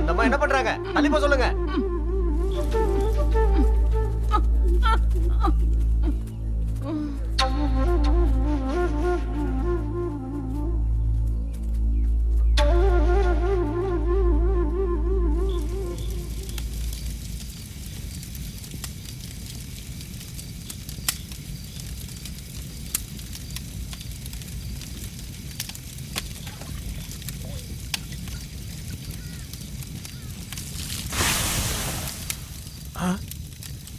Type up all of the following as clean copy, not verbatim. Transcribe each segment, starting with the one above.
அந்த அம்மா என்ன பண்றாங்க? தள்ளிப்போ சொல்லுங்க.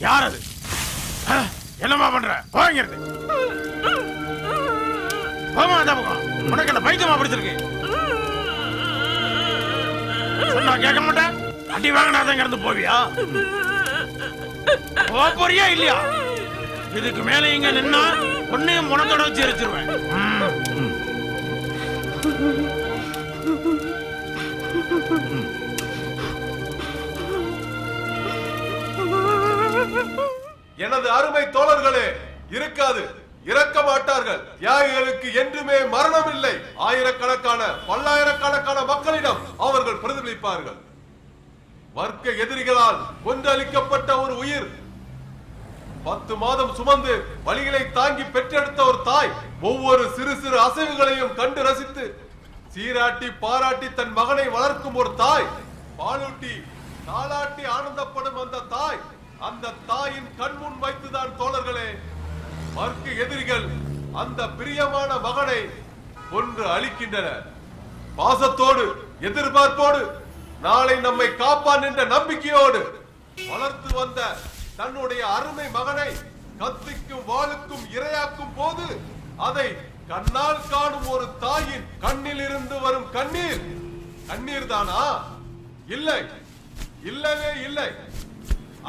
யார் அது? என்னமா பண்ற? போங்கிறது போமா அந்த பக்கம். உனக்கு என்ன பைத்தியமா பிடிச்சிருக்கு? சொன்னா கேட்க மாட்டேன். அடி வாங்கினாதான் இருந்து போவியா? போறியா இல்லையா? இதுக்கு மேல இங்க நின்னா பொண்ணையும் முனத்தோட வச்சு எரிச்சிருவேன். எனது அருமை தோழர்களே, இருக்காது, இறக்க மாட்டார்கள். தியாகிகளுக்கு என்றுமே மரணம் இல்லை. ஆயிரக்கணக்கான பல்லாயிரக்கணக்கான மக்களிடம் அவர்கள் பிரதிபலிப்பார்கள். வர்க்க எதிரிகளால் கொன்றளிக்கப்பட்ட ஒரு உயிர், 10 மாதம் சுமந்து வலிகளை தாங்கி பெற்றெடுத்த ஒரு தாய், ஒவ்வொரு சிறு சிறு அசைவுகளையும் கண்டு ரசித்து சீராட்டி பாராட்டி தன் மகனை வளர்க்கும் ஒரு தாய், பாலூட்டி தாளாட்டி ஆனந்தப்படும் அந்த தாய், அந்த தாயின் கண்முன் வைத்துதான் தோழர்களே வர்க்க எதிரிகள் அந்த பிரியமான மகனை கொன்று அழிக்கின்றனர். பாசத்தோடு எதிர்பார்ப்போடு நாளை நம்மை காப்பான் என்ற நம்பிக்கையோடு வளர்த்து வந்த தன்னுடைய அருமை மகனை கத்திக்கும் வாளுக்கும் இரையாக்கும் போது அதை கண்ணால் காணும் ஒரு தாயின் கண்ணில் இருந்து வரும் கண்ணீர் கண்ணீர் தானா? இல்லை, இல்லவே இல்லை.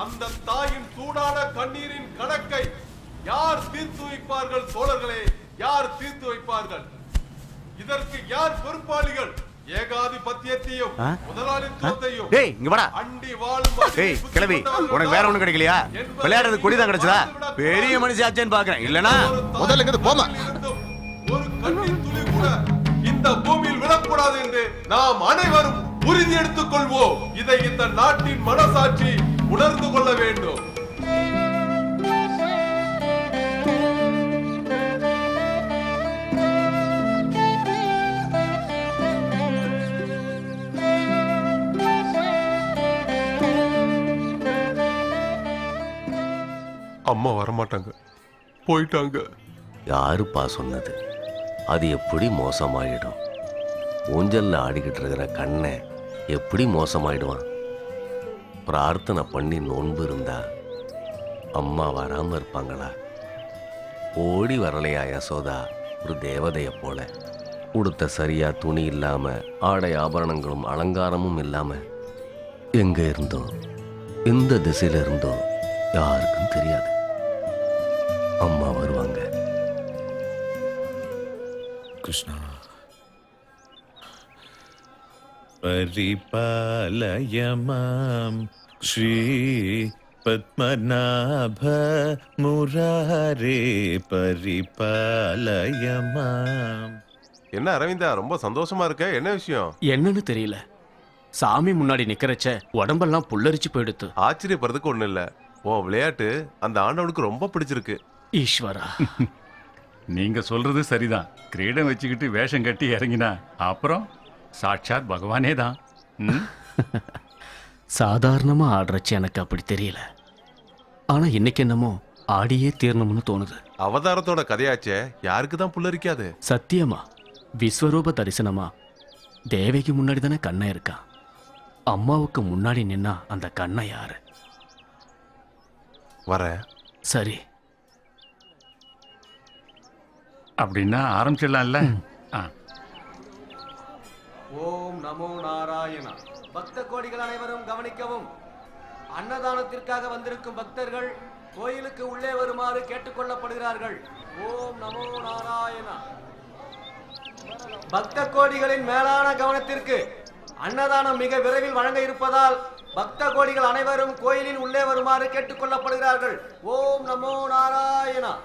அந்த தாயின் சூடான கண்ணீரின் கணக்கை யார் தீர்த்து வைப்பார்கள் தோழர்களே? யார் தீர்த்து வைப்பார்கள்? இதற்கு யார் பொறுப்பாளிகள்? ஏகாதிபத்தியத்தையும் முதலாளித்துவத்தையும் அண்டி வாழும் கிளவி உனக்கு வேற ஒண்ணும் கிடைக்கலையா? விளையாடுறது கொடிதான் கிடைச்சதா? பெரிய மனுஷாச்சேன்னு பாக்குறேன். இல்லனா முதல்ல போமா. ஒரு கண்ணீர் துளி கூட இந்த பூமியில் விழக்கூடாது என்று நாம் அனைவரும் உறுதி எடுத்துக் கொள்வோம். இதை இந்த நாட்டின் மனசாட்சி உணர்ந்து கொள்ள வேண்டும். அம்மா வரமாட்டாங்க, போயிட்டாங்க. யாருப்பா சொன்னது? அது எப்படி மோசமாயிடும்? ஊஞ்சல்ல ஆடிக்கிட்டு இருக்கிற கண்ணை எப்படி மோசமாயிடுவான்? பிரார்த்தனை பண்ணி நோன்பு இருந்தா அம்மா வராம இருப்பாங்களா? ஓடி வரலையா யசோதா ஒரு தேவதைய போல? உடுத்த சரியா துணி இல்லாம, ஆடை ஆபரணங்களும் அலங்காரமும் இல்லாம எங்க இருந்தோ, எந்த திசையில இருந்தோ யாருக்கும் தெரியாது. அம்மா வருவாங்க. கிருஷ்ணா பரிபாலயமாம் ஸ்ரீ பத்மநாப முராரே பரிபாலயமாம். என்ன அரவிந்தா, ரொம்ப சந்தோஷமா இருக்க? என்ன விஷயம்? என்னன்னு தெரியல. சாமி முன்னாடி நிக்கிறச்ச உடம்பெல்லாம் புல்லரிச்சு போயிடுத்து. ஆச்சரியப்படுறதுக்கு ஒண்ணு இல்ல. உன் விளையாட்டு அந்த ஆண்டவனுக்கு ரொம்ப பிடிச்சிருக்கு. ஈஸ்வரா, நீங்க சொல்றது சரிதான். கிரீடம் வச்சுக்கிட்டு வேஷம் கட்டி இறங்கினா அப்புறம் சாட்சாத் பகவானே தான். சாதாரணமா ஆடுறச்சு எனக்கு அப்படி தெரியல. ஆனா இன்னைக்கு என்னமோ ஆடியே தீரணும்னு தோணுது. அவதாரத்தோட கதையாச்சே, யாருக்கு தான் புல்லரிக்காது? சத்தியமா விஸ்வரூப தரிசனமா தேவைக்கு முன்னாடி தானே கண்ணை இருக்கான். அம்மாவுக்கு முன்னாடி நின்னா அந்த கண்ணை யாரு? வர சரி, அப்படின்னா ஆரம்பிச்சிடலாம்ல. ஓம் நமோ நாராயணா. பக்த கோடிகள் அனைவரும் கவனிக்கவும். அன்னதானத்திற்காக வந்திருக்கும் பக்தர்கள் கோயிலுக்கு உள்ளே வருமாறு கேட்டுக்கொள்ளப்படுகிறார்கள். ஓம் நமோ நாராயணா. பக்த கோடிகளின் மேலான கவனத்திற்கு அன்னதானம் மிக விரைவில் வழங்க இருப்பதால் பக்த கோடிகள் அனைவரும் கோயிலின் உள்ளே வருமாறு கேட்டுக்கொள்ளப்படுகிறார்கள். ஓம் நமோ நாராயணா.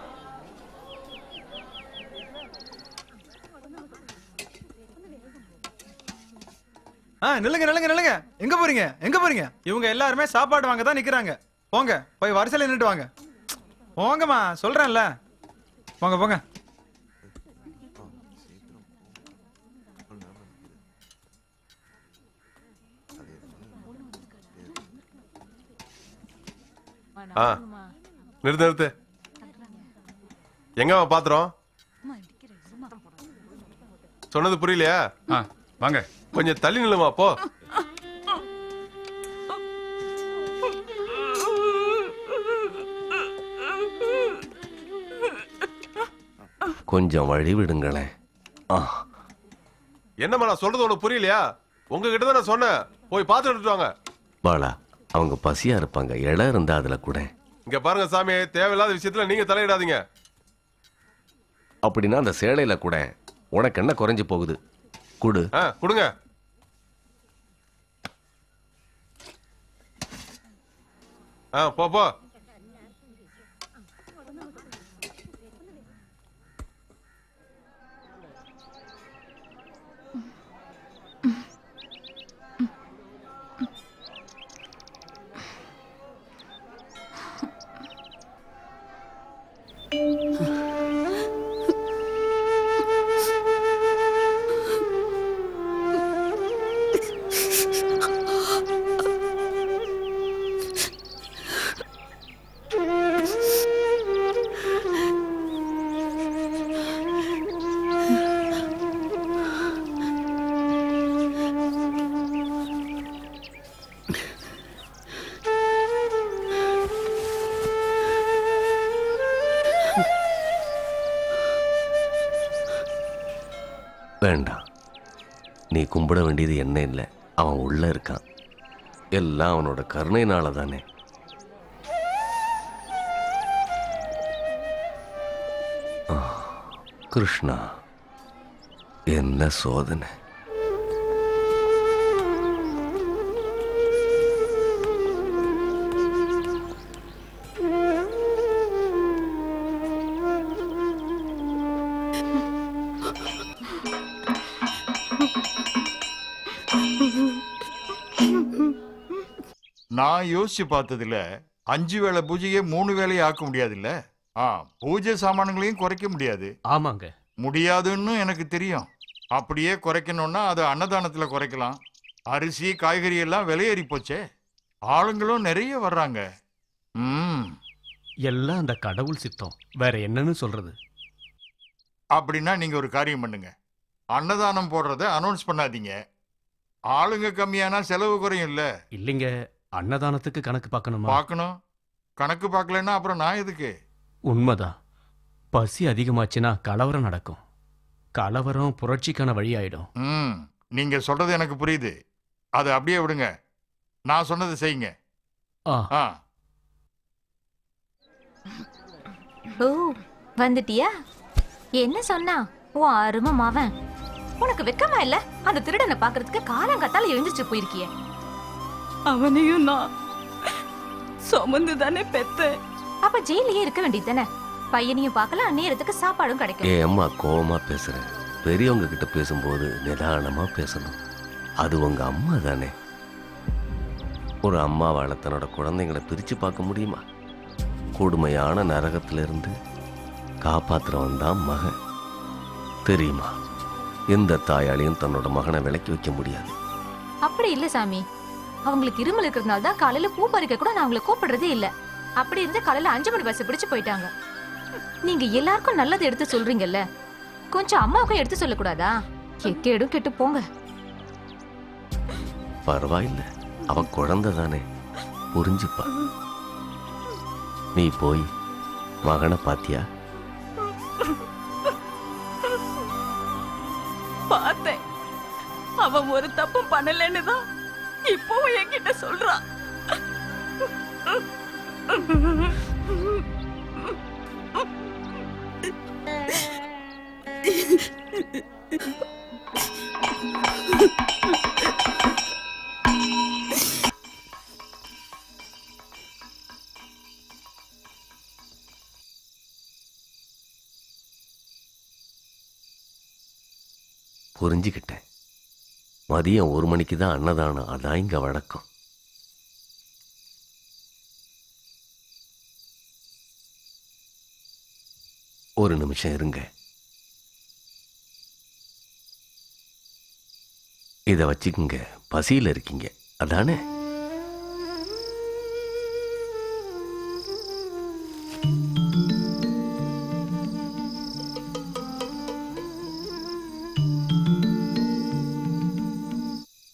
நில்லுங்க நில்லுங்க நில்லுங்க. எங்க போறீங்க எங்க போறீங்க? இவங்க எல்லாருமே சாப்பாடு வாங்க தான் நிக்கிறாங்க. போங்க போய் வரிசையில நின்னுட்டு வாங்க. போங்கம்மா சொல்றேன்ல. போங்க போங்க. நிறுத்து நிறுத்து. எங்க பாத்திரம்? சொன்னது புரியலையா? வாங்க. கொஞ்சம் தள்ளி நில்லுமா போ. கொஞ்சம் வழி விடுங்களேன். என்னம்மா நான் சொல்றது உனக்கு புரியலையா? உங்ககிட்ட தான் நான் சொன்னேன், போய் பாத்திரம் எடுத்துட்டு வாங்க. பாலா, அவங்க பசியா இருப்பாங்க, இடம் இருந்தா அதுல கூட. இங்க பாருங்க சாமி, தேவையில்லாத விஷயத்துல நீங்க தலையிடாதீங்க. அப்படின்னா அந்த சேலையில கூட உனக்கு என்ன குறைஞ்சு போகுது? குடு. கொடுங்க. போ போ. வேண்டாம், நீ கும்பிட வேண்டியது என்ன இல்லை, அவன் உள்ள இருக்கான். எல்லாம் அவனோட கருணையினால தானே. கிருஷ்ணா, என்ன சோதனை! நான் யோசிச்சு பார்த்ததுல 5 வேளை பூஜையே 3 வேளையை ஆக்க முடியாதுல்ல. பூஜை சாமான்களையும் குறைக்க முடியாது. ஆமாங்க, முடியாதுன்னு எனக்கு தெரியும். அப்படியே குறைக்கணும்னா அதை அன்னதானத்துல குறைக்கலாம். அரிசி காய்கறி எல்லாம் விலையேறி போச்சே, ஆளுங்களும் நிறைய வர்றாங்க. எல்லாம் அந்த கடவுள் சித்தம், வேற என்னன்னு சொல்றது? அப்படின்னா நீங்க ஒரு காரியம் பண்ணுங்க, அன்னதானம் போடுறத அனௌன்ஸ் பண்ணாதீங்க. ஆளுங்க கம்மியானா செலவு குறையும் இல்ல? இல்லைங்க, அன்னதானத்துக்கு கணக்கு பார்க்கணுமா? பார்க்கணும். கணக்கு பார்க்கலன்னா அப்புறம் நான் எதுக்கு? உண்மைதான். பசி அதிகமாச்சுன்னா கலவரம் நடக்கும். கலவரம் புரட்சிக்கான வழியாயிடும். நீங்க சொல்றது எனக்கு புரியுது. அதை அப்படியே விடுங்க, நான் சொன்னதை செய்யுங்க. ஓ, வந்துட்டியா? என்ன சொன்னா உன் அருமை மாவன்? உனக்கு வெக்கமா இல்ல? அந்த திருடனை பாக்குறதுக்கு காலங்காத்தால எழுந்திருச்சு போயிருக்கிய. அவனையும் நான் சுமந்து தானே பெத்தேன். அப்ப ஜெயிலே இருக்க வேண்டியது தானே? பையனையும் பார்க்கலாம், நேரத்துக்கு சாப்பாடும் கிடைக்கும். அம்மா கோவமா பேசுறேன். பெரியவங்க கிட்ட பேசும்போது நிதானமா பேசணும். அது உங்க அம்மா தானே. ஒரு அம்மாவால தன்னோட குழந்தைங்களை பிரிச்சு பார்க்க முடியுமா? கொடுமையான நரகத்திலிருந்து காப்பாத்துறவன் தான் மகன், தெரியுமா? எந்த தாயாலையும் தன்னோட மகனை விலக்கி வைக்க முடியாது. அப்படி இல்ல சாமி, அவங்களுக்கு இருமல் இருக்கிறதுனால தான் காலையில பூ பறிக்க கூட நான் அவங்களை கூப்பிடுறதே இல்ல. அப்படி இருந்து காலையில 5 மணி பஸ் பிடிச்சு போயிட்டாங்க. நீங்க எல்லாருக்கும் நல்லது எடுத்து சொல்றீங்கல்ல, கொஞ்சம் அம்மாவுக்கும் எடுத்து சொல்லக்கூடாதா? கெட்டேடும் கெட்டு போங்க. பரவாயில்ல, அவ குழந்தை தானே, புரிஞ்சுப்பா. நீ போய் மகனை பாத்தியா? பார்த்தேன். அவன் ஒரு தப்பு பண்ணலன்னு தான் இப்பவும் என்கிட்ட சொல்றான். புரிஞ்சுக்கிட்டேன். மதியம் 1 மணிக்கு தான் அன்னதானம். அதான் இங்க வழக்கம். ஒரு நிமிஷம் இருங்க. இத வச்சுக்குங்க. பசியில இருக்கீங்க அதானே?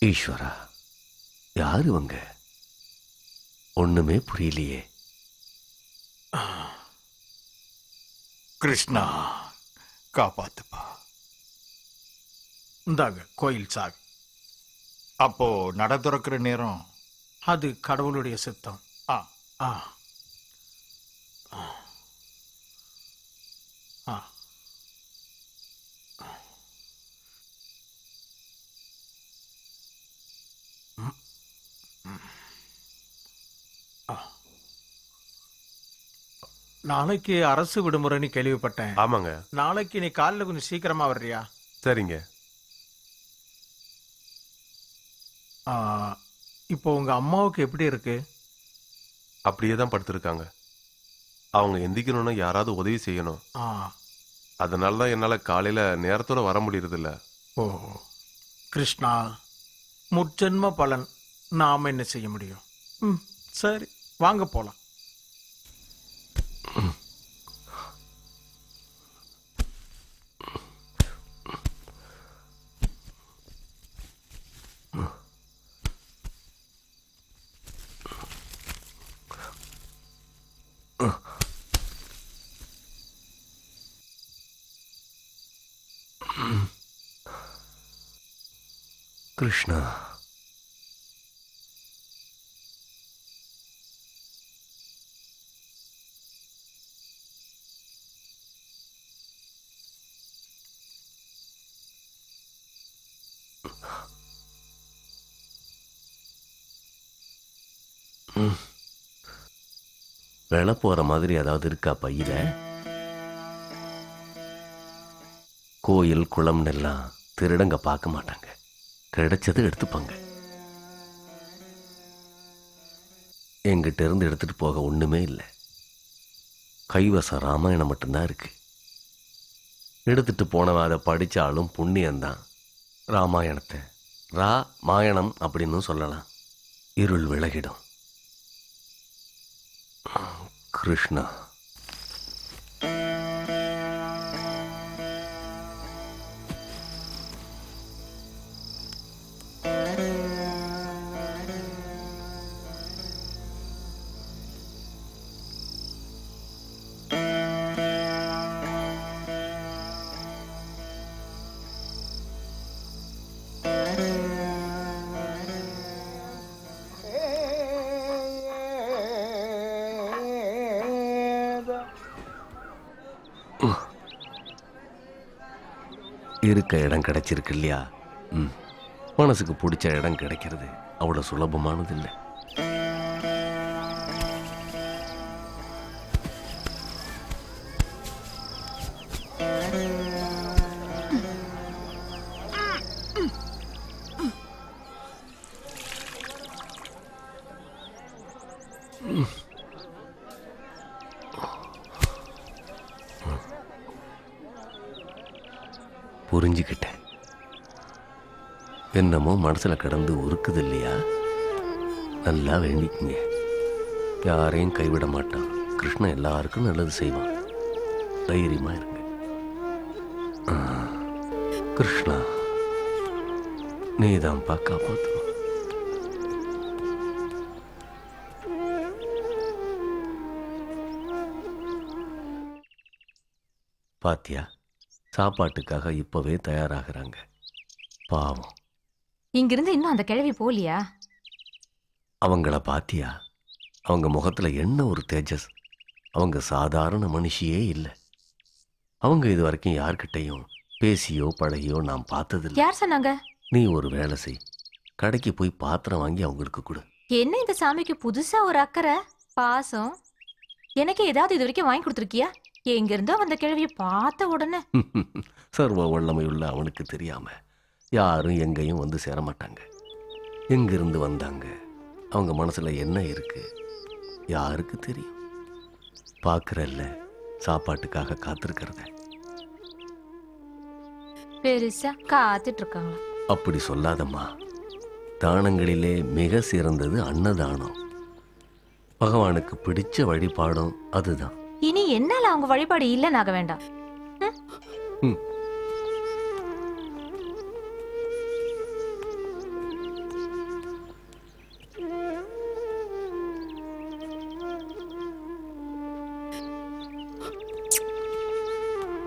ஈஸ்வரா, யாரு இவங்க? ஒண்ணுமே புரியலையே. கிருஷ்ணா, காப்பாத்துப்பா. இந்தாங்க கோயில் சாவி. அப்போ நட திறக்கிற நேரம் அது கடவுளுடைய சித்தம். ஆ ஆ ஆ. ஆ. நாளைக்கு அரசு விடுமுறைன்னு கேள்விப்பட்டேன். ஆமாங்க. நாளைக்கு நீ காலைல கொஞ்சம் சீக்கிரமா வர்றியா? சரிங்க. இப்போ உங்க அம்மாவுக்கு எப்படி இருக்கு? அப்படியே தான் படுத்திருக்காங்க. அவங்க எந்திக்கணும்னா யாராவது உதவி செய்யணும். அதனால தான் என்னால காலையில நேரத்தோட வர முடியறதில்ல. ஓ கிருஷ்ணா, முற்ஜென்ம பலன். நாம என்ன செய்ய முடியும்? சரி, வாங்க போலாம். கிருஷ்ணா, வெள போற மாதிரி ஏதாவது இருக்கா பையில? கோயில் குளம்னு எல்லாம் திருடங்க பார்க்க மாட்டாங்க. கிடைச்சது எடுத்துப்பாங்க. எங்கிட்ட இருந்து எடுத்துட்டு போக ஒண்ணுமே இல்லை. கைவசம் ராமாயணம் மட்டும்தான் இருக்கு. எடுத்துட்டு போனவ அதை படிச்சாலும் புண்ணியம்தான். ராமாயணத்தை மாயணம் அப்படின்னு சொல்லலாம். இருள் விலகிடும். கிருஷ்ணா, இருக்க இடம் கிடைச்சிருக்கு இல்லையா? மனசுக்கு பிடிச்ச இடம் கிடைக்கிறது அவ்வளவு சுலபமானது இல்லை. புரிஞ்சுக்கிட்டேன். என்னமோ மனசுல கடந்து உருக்குது இல்லையா? நல்லா வேண்டிக்குங்க. யாரையும் கைவிட மாட்டான். கிருஷ்ணன் எல்லாருக்கும் நல்லது செய்வான். தைரியமா இருங்க. கிருஷ்ணா, நீதான்ப்பா காப்பாற்றணும். பாத்தியா, சாப்பாட்டுக்காக இப்பவே தயாராகிறாங்க. பாவம். இங்கிருந்து இன்னும் அந்த கிழவி போலியா? அவங்கள பாத்தியா? அவங்க முகத்துல என்ன ஒரு தேஜஸ். அவங்க சாதாரண மனுஷியே இல்லை. அவங்க இது வரைக்கும் யார்கிட்டையும் பேசியோ பழகியோ நான் பார்த்ததில்லை. யார் சொன்னாங்க? நீ ஒரு வேலை செய். கடைக்கு போய் பாத்திரம் வாங்கி அவங்களுக்கு கொடு. என்ன இந்த சாமிக்கு புதுசா ஒரு அக்கறை பாசம்? எனக்கு ஏதாவது இது வரைக்கும் வாங்கி கொடுத்துருக்கியா? எங்க இருந்தோ அந்த கிழவியை பார்த்த உடனே சர்வ வல்லமையுள்ள அவனுக்கு தெரியாம யாரும் எங்கேயும் வந்து சேர மாட்டாங்க. எங்கிருந்து வந்தாங்க, அவங்க மனசுல என்ன இருக்கு, யாருக்கு தெரியும்? பார்க்கறல்ல சாப்பாட்டுக்காக காத்திருக்கிறத. பெருசா காத்துட்டு இருக்காங்களா? அப்படி சொல்லாதம்மா. தானங்களிலே மிக சிறந்தது அன்னதானம். பகவானுக்கு பிடிச்ச வழிபாடும் அதுதான். இனி என்னால அவங்க வழிபாடு இல்லைன்னு ஆக வேண்டாம். ம்.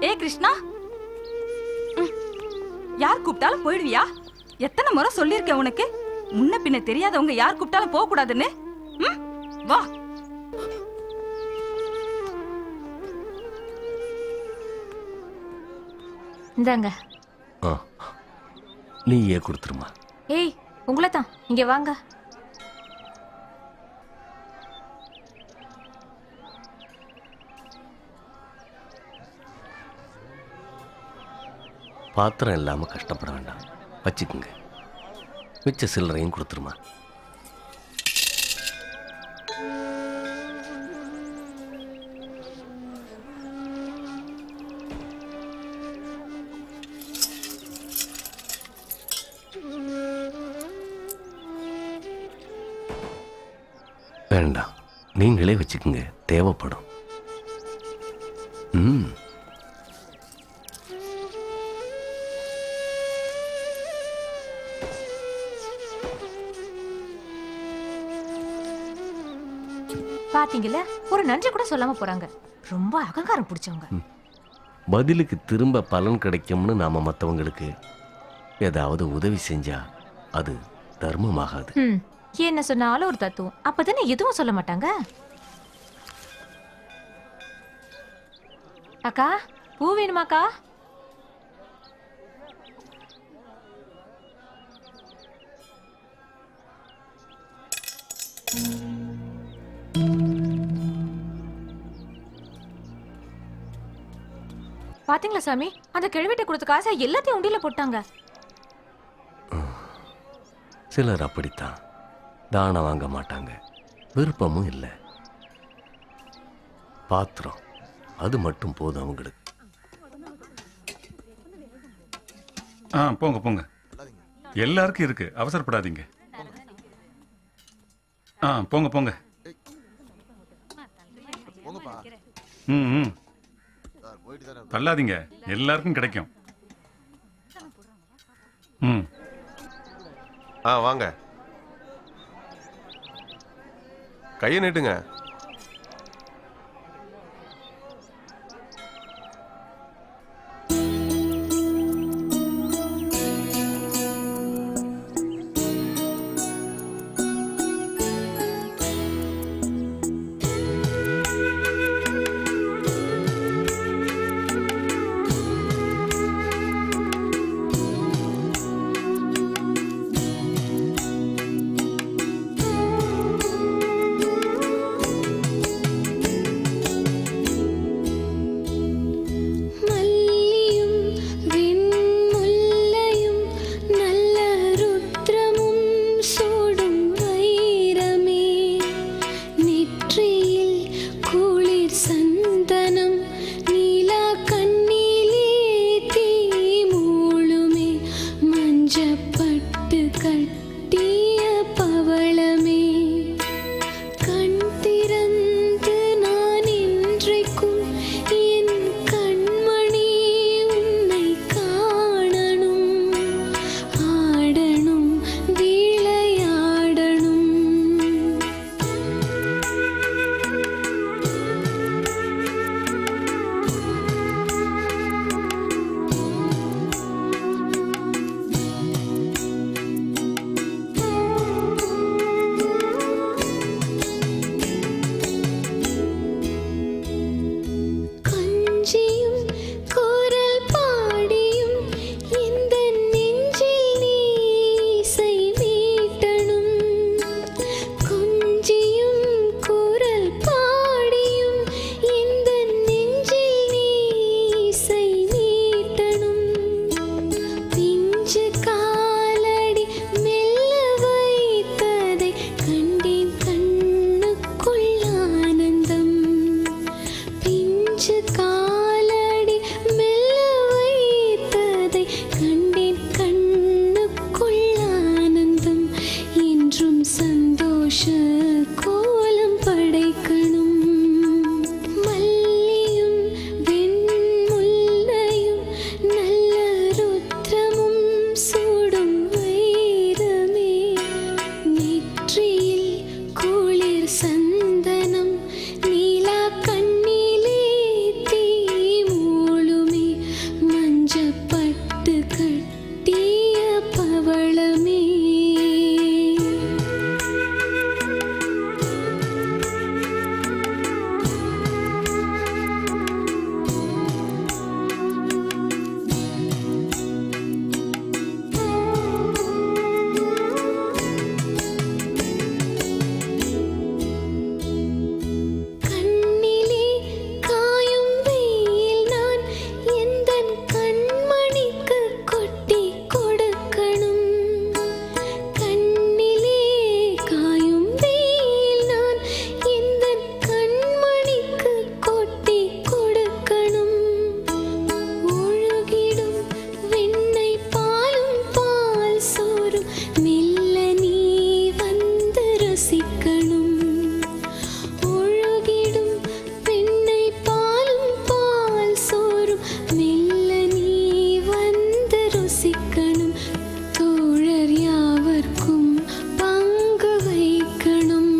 ஏ கிருஷ்ணா, யார் கூப்பிட்டாலும் போயிடுவியா? எத்தனை முறை சொல்லியிருக்கேன் உனக்கு, முன்ன பின்ன தெரியாதவங்க யார் கூப்பிட்டாலும் போக கூடாதுன்னு. வா. இந்தாங்க. ஆ, நீயே கொடுத்துருமா. ஏய், உங்களை தான். இங்க வாங்க. பாத்திரம் இல்லாம கஷ்டப்பட வேண்டாம், வச்சுக்குங்க. மிச்ச சில்லறையும் கொடுத்துருமா. வேண்டாம், நீங்களே வச்சுக்குங்க, தேவைப்படும். ம். பாத்தீங்கல்ல, ஒரு நன்றி கூட சொல்லாம போறாங்க. ரொம்ப அகங்காரம் பிடிச்சவங்க. பதிலுக்கு திரும்ப பலன் கிடைக்கும்னு நாம மற்றவங்களுக்கு ஏதாவது உதவி செஞ்சா அது தர்மமாகாது. என்ன சொன்னாலும் ஒரு தத்துவம், அப்பதானே எதுவும் சொல்ல மாட்டாங்க. அக்கா, பூ வேணுமாக்கா? பாத்தீங்களா சாமி, அந்த கிழவிட்ட கொடுத்த காசை எல்லாத்தையும் உண்டியில போட்டாங்க. சிலர் அப்படித்தான், தானம் வாங்க மாட்டாங்க, விருப்பமும் இல்லை. பாத்திரம் அது மட்டும் போதும் அவங்களுக்கு. போங்க போங்க, எல்லாருக்கும் இருக்கு, அவசரப்படாதீங்க. போங்க போங்க. ம், தள்ளாதீங்க, எல்லாருக்கும் கிடைக்கும். ம். வாங்க, கையை நீட்டுங்க. சந்தோஷ கோலம் படைக்கணும். மல்லியும் வெண்முல்லையும் நல்ல ருத்ரமும் சூடும் வைரமே. நெற்றியில் குளிர் சந்தனம் நீலா கண்ணிலே தீ மூளுமே. மஞ்சப்பட்டு கட்டிய பவளமே. கண்ணிலே காயும் வெயில் நான் எந்தன் கண்மணிக்கு கொட்டி கொடுக்கணும். கண்ணிலே காயும் வெயில் நான் எந்தன் கண்மணிக்கு கொட்டி கொடுக்கணும். ஒழுகிடும் வெண்ணை பாலும் பால் சோறும் மெல்ல நீ வந்து ரசிக்கணும். ஒழுகிடும் வெண்ணை பாலும் பால் சோறும் மெல்ல நீ வந்து ருசிக்கணும். தோழர் யாவர்க்கும் பங்கு வைக்கணும்.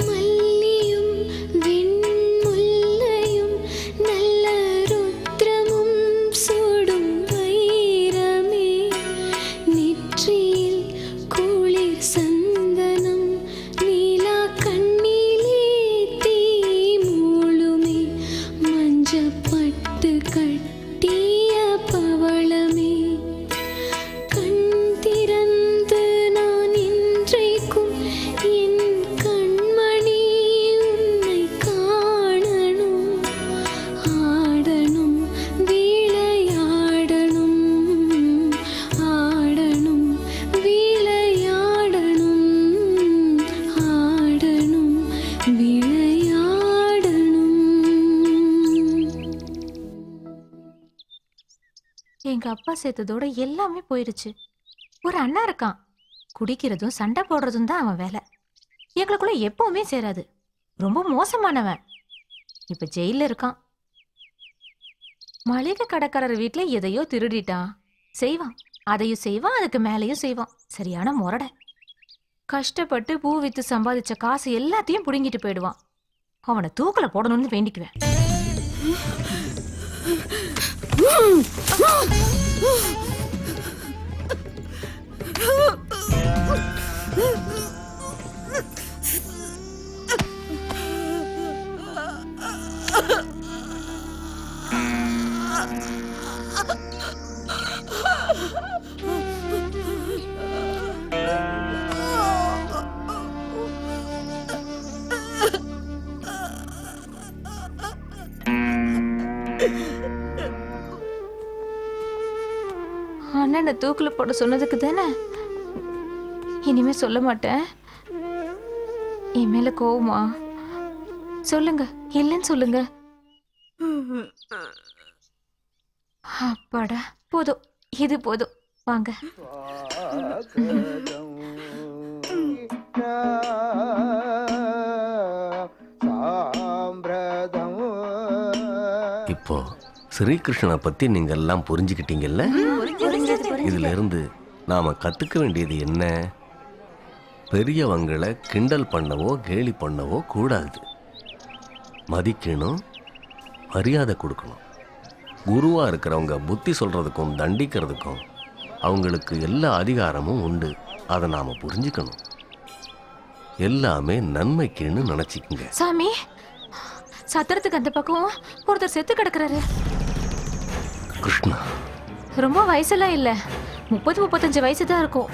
மல்லியும் வெண்முல்லையும் நல்ல ருத்ரமும் சூடும் வைரமே. நெற்றியில் குளிர் சந்தனம் நீலா கண்ணிலே தீ மூளுமே. மஞ்சப்பட்டு கட்டிய பவளமே. கண் திறந்து நான் இன்றைக்கும் என் கண்மணி உன்னை காணணும். ஆடணும் விளையாடணும். ஆடணும் விளையாடணும். ஆடணும் விளையாடணும். எங்க அப்பா சேர்த்ததோட எல்லாமே போயிடுச்சு. ஒரு அண்ணா இருக்கான். குடிக்கிறதும் சண்டை போடுறதும் தான் அவன் வேலை. எங்களுக்குள்ள எப்பவுமே சேராது. ரொம்ப மோசமானவன். இப்ப ஜெயில இருக்கான். மளிகை கடைக்காரர் வீட்டுல எதையோ திருடிட்டான். செய்வான், அதையும் செய்வான், அதுக்கு மேலையும் செய்வான். சரியான முரடை. கஷ்டப்பட்டு பூ வித்து சம்பாதிச்ச காசு எல்லாத்தையும் புடுங்கிட்டு போயிடுவான். அவனை தூக்கல போடணும்னு வேண்டிக்குவேன். அண்ணனை தூக்குல போட சொன்னதுக்கு தானே. இனிமே சொல்ல மாட்டேன். என் மேல கோவமா? சொல்லுங்க, இல்லைன்னு சொல்லுங்க. அப்பாடா, போதும், இது போதும். வாங்க. இப்போ ஸ்ரீகிருஷ்ணனை பத்தி நீங்க எல்லாம் புரிஞ்சுக்கிட்டீங்கல்ல? இதுல இருந்து நாம கத்துக்க வேண்டியது என்ன? பெரியவங்களை கிண்டல் பண்ணவோ கேலி பண்ணவோ கூடாது. மதிக்கணும், மரியாதை கொடுக்கணும். குருவா இருக்கிறவங்க புத்தி சொல்றதுக்கும் தண்டிக்கிறதுக்கும் அவங்களுக்கு எல்லா அதிகாரமும் உண்டு. அதை நாம புரிஞ்சுக்கணும். எல்லாமே நன்மைக்குன்னு நினைச்சுக்குங்க. சாமி, சத்திரத்துக்கு அந்த பக்கம் ஒருத்தர் செத்து கிடக்குறாரு. கிருஷ்ணா, ரொம்ப வயசெல்லாம் இல்ல, 30-35 வயசு தான் இருக்கும்.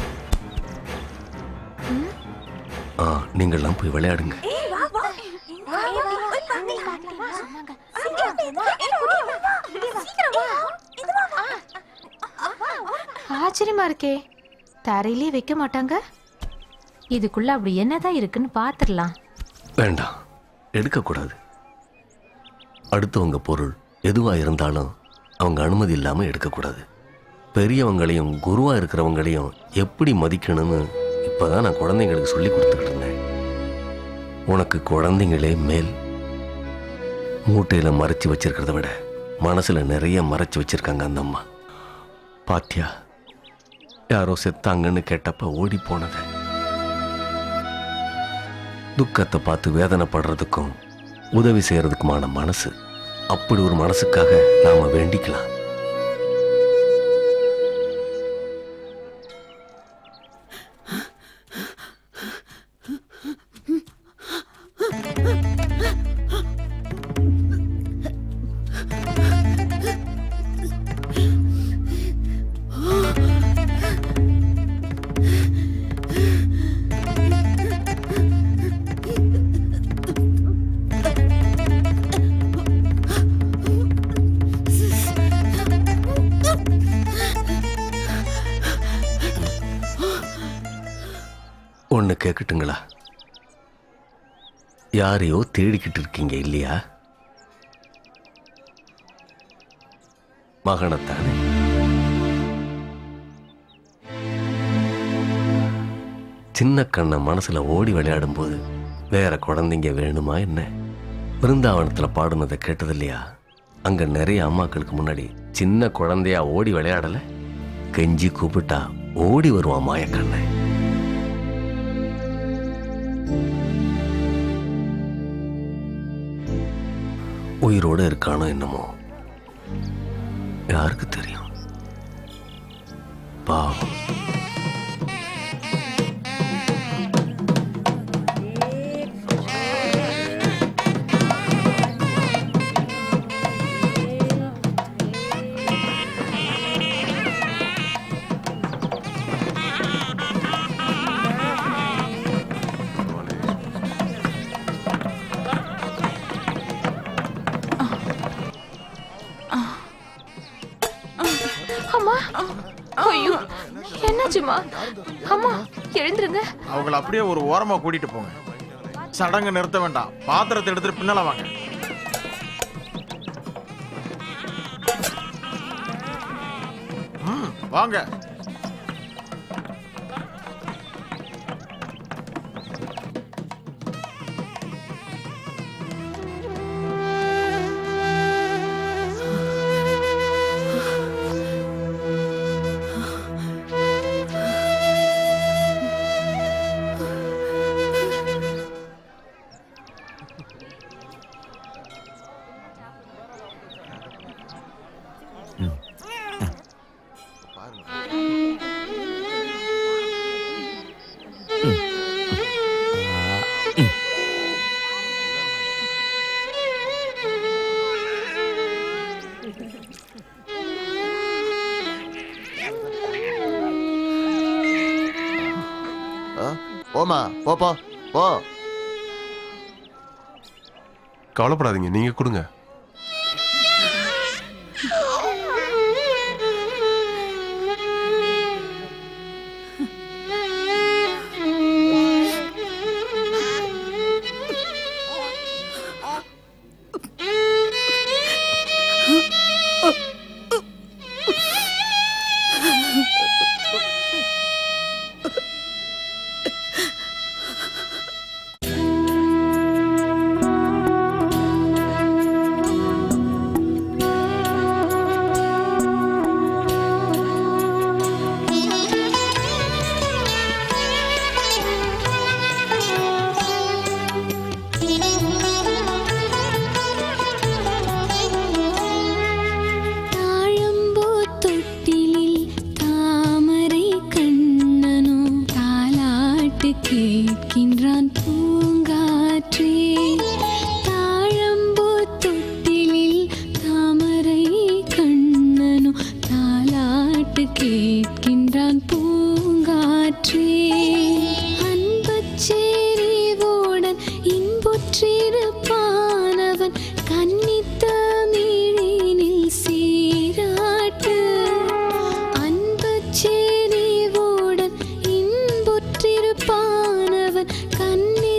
நீங்கள்லாம் போய் விளையாடுங்க. ஆச்சரியமா இருக்கே, தரையிலே வைக்க மாட்டாங்க. இதுக்குள்ள அப்படி என்னதான் இருக்குன்னு பாத்துடலாம். வேண்டாம், எடுக்கக்கூடாது. அடுத்தவங்க பொருள் எதுவா இருந்தாலும் அவங்க அனுமதி இல்லாம எடுக்கக்கூடாது. பெரியவங்களையும் குருவா இருக்கிறவங்களையும் எப்படி மதிக்கணும்னு இப்பதான் நான் குழந்தைங்களுக்கு சொல்லி கொடுத்துக்கிட்டு இருந்தேன். உனக்கு குழந்தைங்களே மேல். மூட்டையில மறைச்சு வச்சிருக்கிறத விட மனசுல நிறைய மறைச்சு வச்சிருக்காங்க அந்த அம்மா. பாத்தியா, யாரோ செத்தாங்கன்னு கேட்டப்ப ஓடி போனத. துக்கத்தை பார்த்து வேதனைப்படுறதுக்கும் உதவி செய்யறதுக்குமான மனசு. அப்படி ஒரு மனசுக்காக நாம வேண்டிக்கலாம். ஒன்று கேட்கட்டுங்களா? யாரையோ தேடிக்கிட்டு இருக்கீங்க இல்லையா? மகனைத்தானே? சின்ன கண்ணை மனசுல ஓடி விளையாடும் போது வேற குழந்தைங்க வேணுமா என்ன? பிருந்தாவனத்துல பாடுனதை கேட்டது இல்லையா? அங்க நிறைய அம்மாக்களுக்கு முன்னாடி சின்ன குழந்தையா ஓடி விளையாடல, கெஞ்சி கூப்பிட்டா ஓடி வருவான் மாயக்கண்ணை. உயிரோட இருக்கானோ என்னமோ, யாருக்கு தெரியும்? பாவம். அம்மா, ஐயோ, என்னாச்சுமா? அம்மா, எழுந்துருங்க. அவங்கள அப்படியே ஒரு ஓரமா கூட்டிட்டு போங்க. சடங்கு நிறுத்த வேண்டாம். பாத்திரத்தை எடுத்துட்டு பின்னால வாங்க. வாங்க. போமா, போ போ போ. கவலைப்படாதீங்க, நீங்க கொடுங்க. கேட்கின்றான் பூங்காற்றே. தாழம்பூ தொட்டிலில் தாமரை கண்ணனோ தாலாட்டு கேட்கின்றான் பூங்காற்றே. அன்பச்சேரிவோடன் இன்புற்றிருப்பானவன் கன்னித்தமிழினில் சீராட்டு. அன்பச்சேரிவோடன் இன்புற்றிருப்பானவன் கன்னி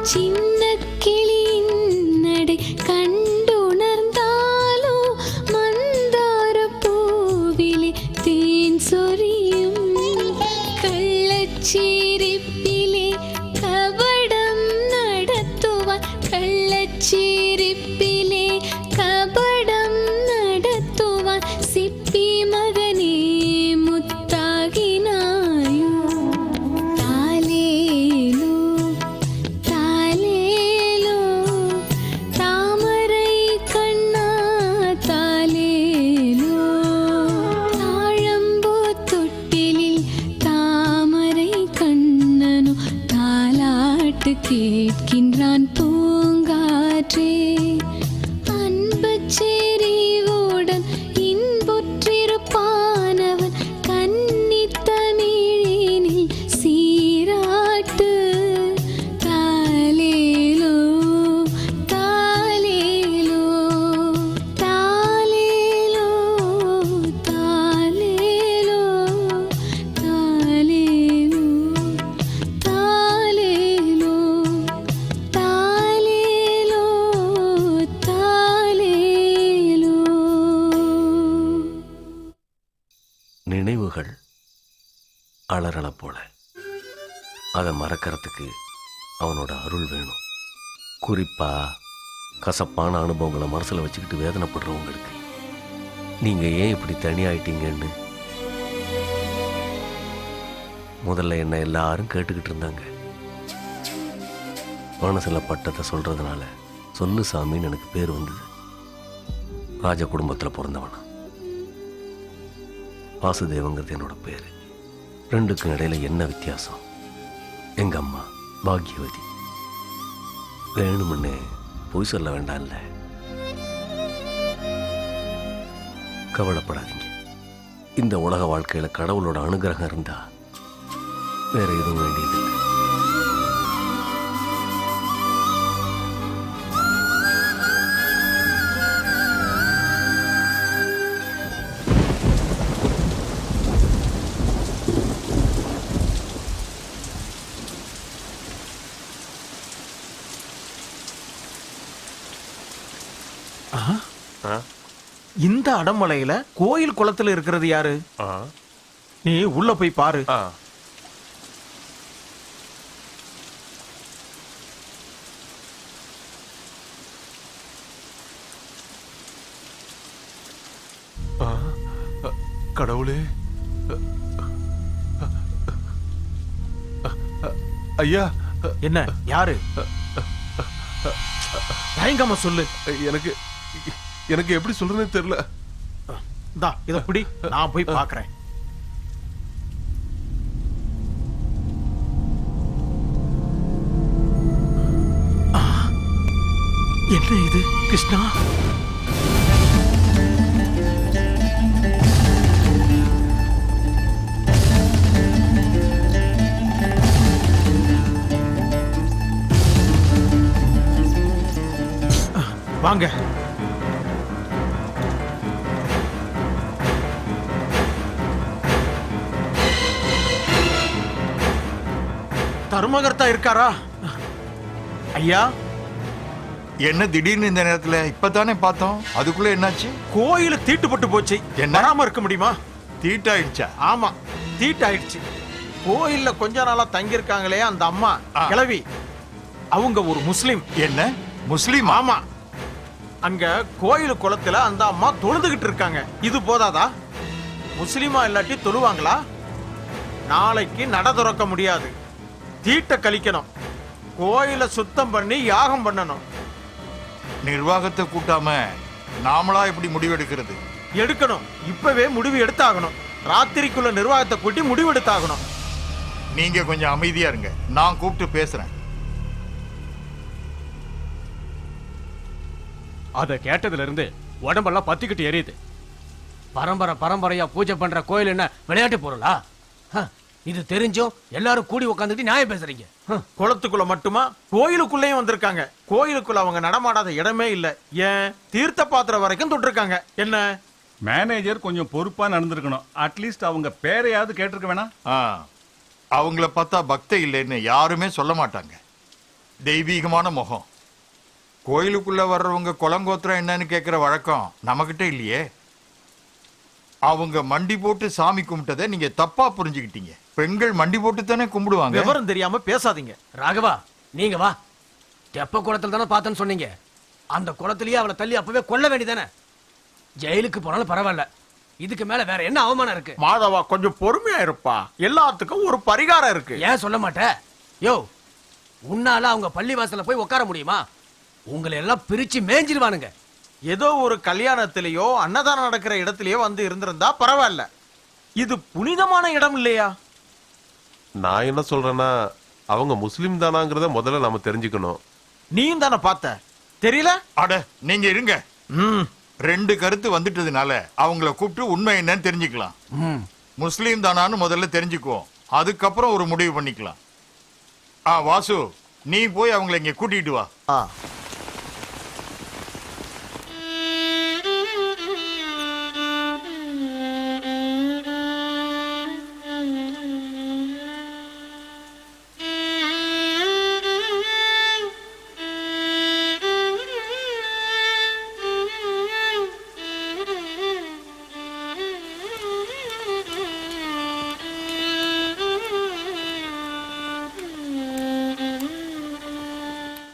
சின்ன கிளியின் நடை கண்டுணர்ந்தாலோ மந்தார பூவிலே தேன் சொரியும் கள்ளச்சிரிப்பிலே கபடம் நடத்துவான் கள்ளச்சிரிப்பிலே கபடம் நடத்துவான் சிப்பி மகனே முத்தாகினாயோ தாலேலோ தாலேலோ தாமரை கண்ணா தாலேலோ தாழம்பூ தொட்டிலில் தாமரை கண்ணனோ தாலாட்டு கேட்கின்றான் பூங்காற்றே அன்பு செறிவுடன் இன்புற்றிருப்பானவன் கன்னித்தமிழினில் சீராட்டு தாலேலோ தாலேலோ தாலேலோ தாலேலோ தாலேலோ தாலேலோ தாலேலோ தாலேலோ. நினைவுகள் அலறல போல அதை மறக்கிறதுக்கு அவனோட அருள் வேணும். குறிப்பா கசப்பான அனுபவங்களை மனசுல வச்சுக்கிட்டு வேதனைப்படுறவங்களுக்கு நீங்க ஏன் இப்படி தனியாயிட்டீங்கன்னு முதல்ல என்ன எல்லாரும் கேட்டுக்கிட்டு இருந்தாங்க. மனசுல பட்டத்தை சொல்றதுனால சொல்லு சாமின்னு எனக்கு பேர் வந்தது. ராஜ குடும்பத்தில் பிறந்தவனா. வாசுதேவங்கிறது என்னோட பேர். ரெண்டுக்கும் இடையில என்ன வித்தியாசம்? எங்க அம்மா பாக்யவதி. வேணுமுன்னே பொய் சொல்ல வேண்டாம்ல. கவலைப்படாதீங்க. இந்த உலக வாழ்க்கையில கடவுளோட அனுகிரகம் இருந்தா வேற எதுவும் வேண்டியதில்லை. இந்த அடமலையில கோயில் குளத்துல இருக்கிறது யாரு? நீ உள்ள போய் பாரு. கடவுளே, ஐயா. என்ன யாரு? தயங்காம சொல்லு. எனக்கு எனக்கு எப்படி சொல்றதுன்னு தெரியல. இத பிடி, நான் போய் பார்க்கறேன். என்ன இது கிருஷ்ணா? வாங்க. தர்மகர்த்தா இருக்காரா? ஐயா, என்ன திடீர்னு இந்த நேரத்துல? இப்பதானே பார்த்தோம். அதுக்குள்ள என்னாச்சு? கோயில் தீட்டுப்பட்டு போச்சு. என்ன? வராம இருக்க முடியுமா? தீட்டாயிடுச்சா? ஆமா, தீட்டாயிடுச்சு. கோயில்ல கொஞ்ச நாளா தங்கியிருக்காங்களே அந்த அம்மா கிழவி, அவங்க ஒரு முஸ்லிம். என்ன முஸ்லிம்? ஆமா. அங்க கோயில் குளத்துல அந்த அம்மா தொழுதுகிட்டு இருக்காங்க. இது போதாதா? முஸ்லிமா இல்லாட்டி தொழுவாங்களா? நாளைக்கு நட திறக்க முடியாது. தீட்ட கழிக்கணும். கோயில சுத்தம் பண்ணி யாகம் பண்ணணும். நிர்வாகத்தை கூட்டாம நாமளா எப்படி முடிவெடுக்கிறது? எடுக்கணும். இப்பவே முடிவு எடுத்தாகணும். ராத்திரிக்குள்ள நிர்வாகத்தை கூட்டி முடிவு எடுத்தாகணும். நீங்க கொஞ்சம் அமைதியா இருங்க, நான் கூப்பிட்டு பேசுறேன். அதை கேட்டதுல இருந்து உடம்பெல்லாம் பத்திக்கிட்டு எரியுது. பரம்பரை பரம்பரையா பூஜை பண்ற கோயில் என்ன விளையாட்டு பொருளா? இது தெரிஞ்சும் எல்லாரும் கூடி உட்காந்துட்டு நியாயம் பேசுறீங்க. குளத்துக்குள்ள மட்டுமா, கோயிலுக்குள்ளேயும் வந்திருக்காங்க. கோயிலுக்குள்ள அவங்க நடமாடாத இடமே இல்ல. ஏன் தீர்த்த பாத்திரம் வரைக்கும் தொட்டிருக்காங்க. என்ன மேனேஜர் கொஞ்சம் பொறுப்பா நடந்திருக்கணும். அட்லீஸ்ட் அவங்க பேரையாவது கேட்டிருக்க வேணாம்? அவங்கள பார்த்தா பக்தி இல்லைன்னு யாருமே சொல்ல மாட்டாங்க. தெய்வீகமான முகம். கோயிலுக்குள்ள வர்றவங்க குலங்கோத்திரம் என்னன்னு கேட்கிற வழக்கம் நம்மகிட்ட இல்லையே. அவங்க மண்டி போட்டு சாமி கும்பிட்டதை நீங்க தப்பா புரிஞ்சுக்கிட்டீங்க. பெண்கள் மண்டி போட்டு தானே கும்பிடுவாங்க. விவரம் தெரியாம பேசாதீங்க. ராகவா நீங்க வா. தெப்ப குளத்துல தானே பார்த்தேன்னு சொன்னீங்க. அந்த குளத்திலேயே அவளை தள்ளி அப்பவே கொல்ல வேண்டியதானே. ஜெயிலுக்கு போனாலும் பரவாயில்ல, இதுக்கு மேல வேற என்ன அவமானம் இருக்கு? மாதவா கொஞ்சம் பொறுமையா இருப்பா. எல்லாத்துக்கும் ஒரு பரிகாரம் இருக்கு. ஏன் சொல்ல மாட்ட? யோ, உன்னால அவங்க பள்ளி வாசல்ல போய் உட்கார முடியுமா? உங்களை எல்லாம் பிரிச்சு மேஞ்சிருவானுங்க. ஏதோ ஒரு கல்யாணத்திலேயோ அன்னதானம் நடக்கிற இடத்திலேயோ வந்து இருந்திருந்தா பரவாயில்ல. இது புனிதமான இடம் இல்லையா? நான் என்ன சொல்றேன்னா, அவங்க முஸ்லிம் தானாங்கிறத முதல்ல நாம தெரிஞ்சுக்கணும். நீயும் தானே பார்த்த, தெரியல? அட நீங்க இருங்க. ரெண்டு கருத்து வந்துட்டதுனால அவங்கள கூப்பிட்டு உண்மை என்னன்னு தெரிஞ்சுக்கலாம். முஸ்லீம் தானான்னு முதல்ல தெரிஞ்சுக்குவோம், அதுக்கப்புறம் ஒரு முடிவு பண்ணிக்கலாம். வாசு, நீ போய் அவங்கள இங்க கூட்டிட்டு வா.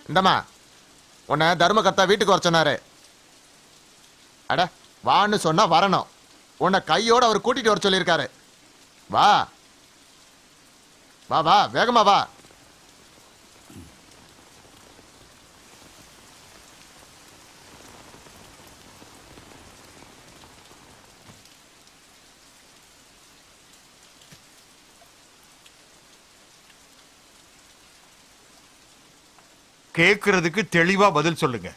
இந்தம்மா, உன்னை தர்மகர்த்தா வீட்டுக்கு வர சொன்னாரு. அட வான்னு சொன்னா வரணும். உன்னை கையோட அவர் கூட்டிட்டு வர சொல்லியிருக்காரு. வா வா வா, வேகமா வா. கேக்குறதுக்கு தெளிவா பதில் சொல்லுங்க.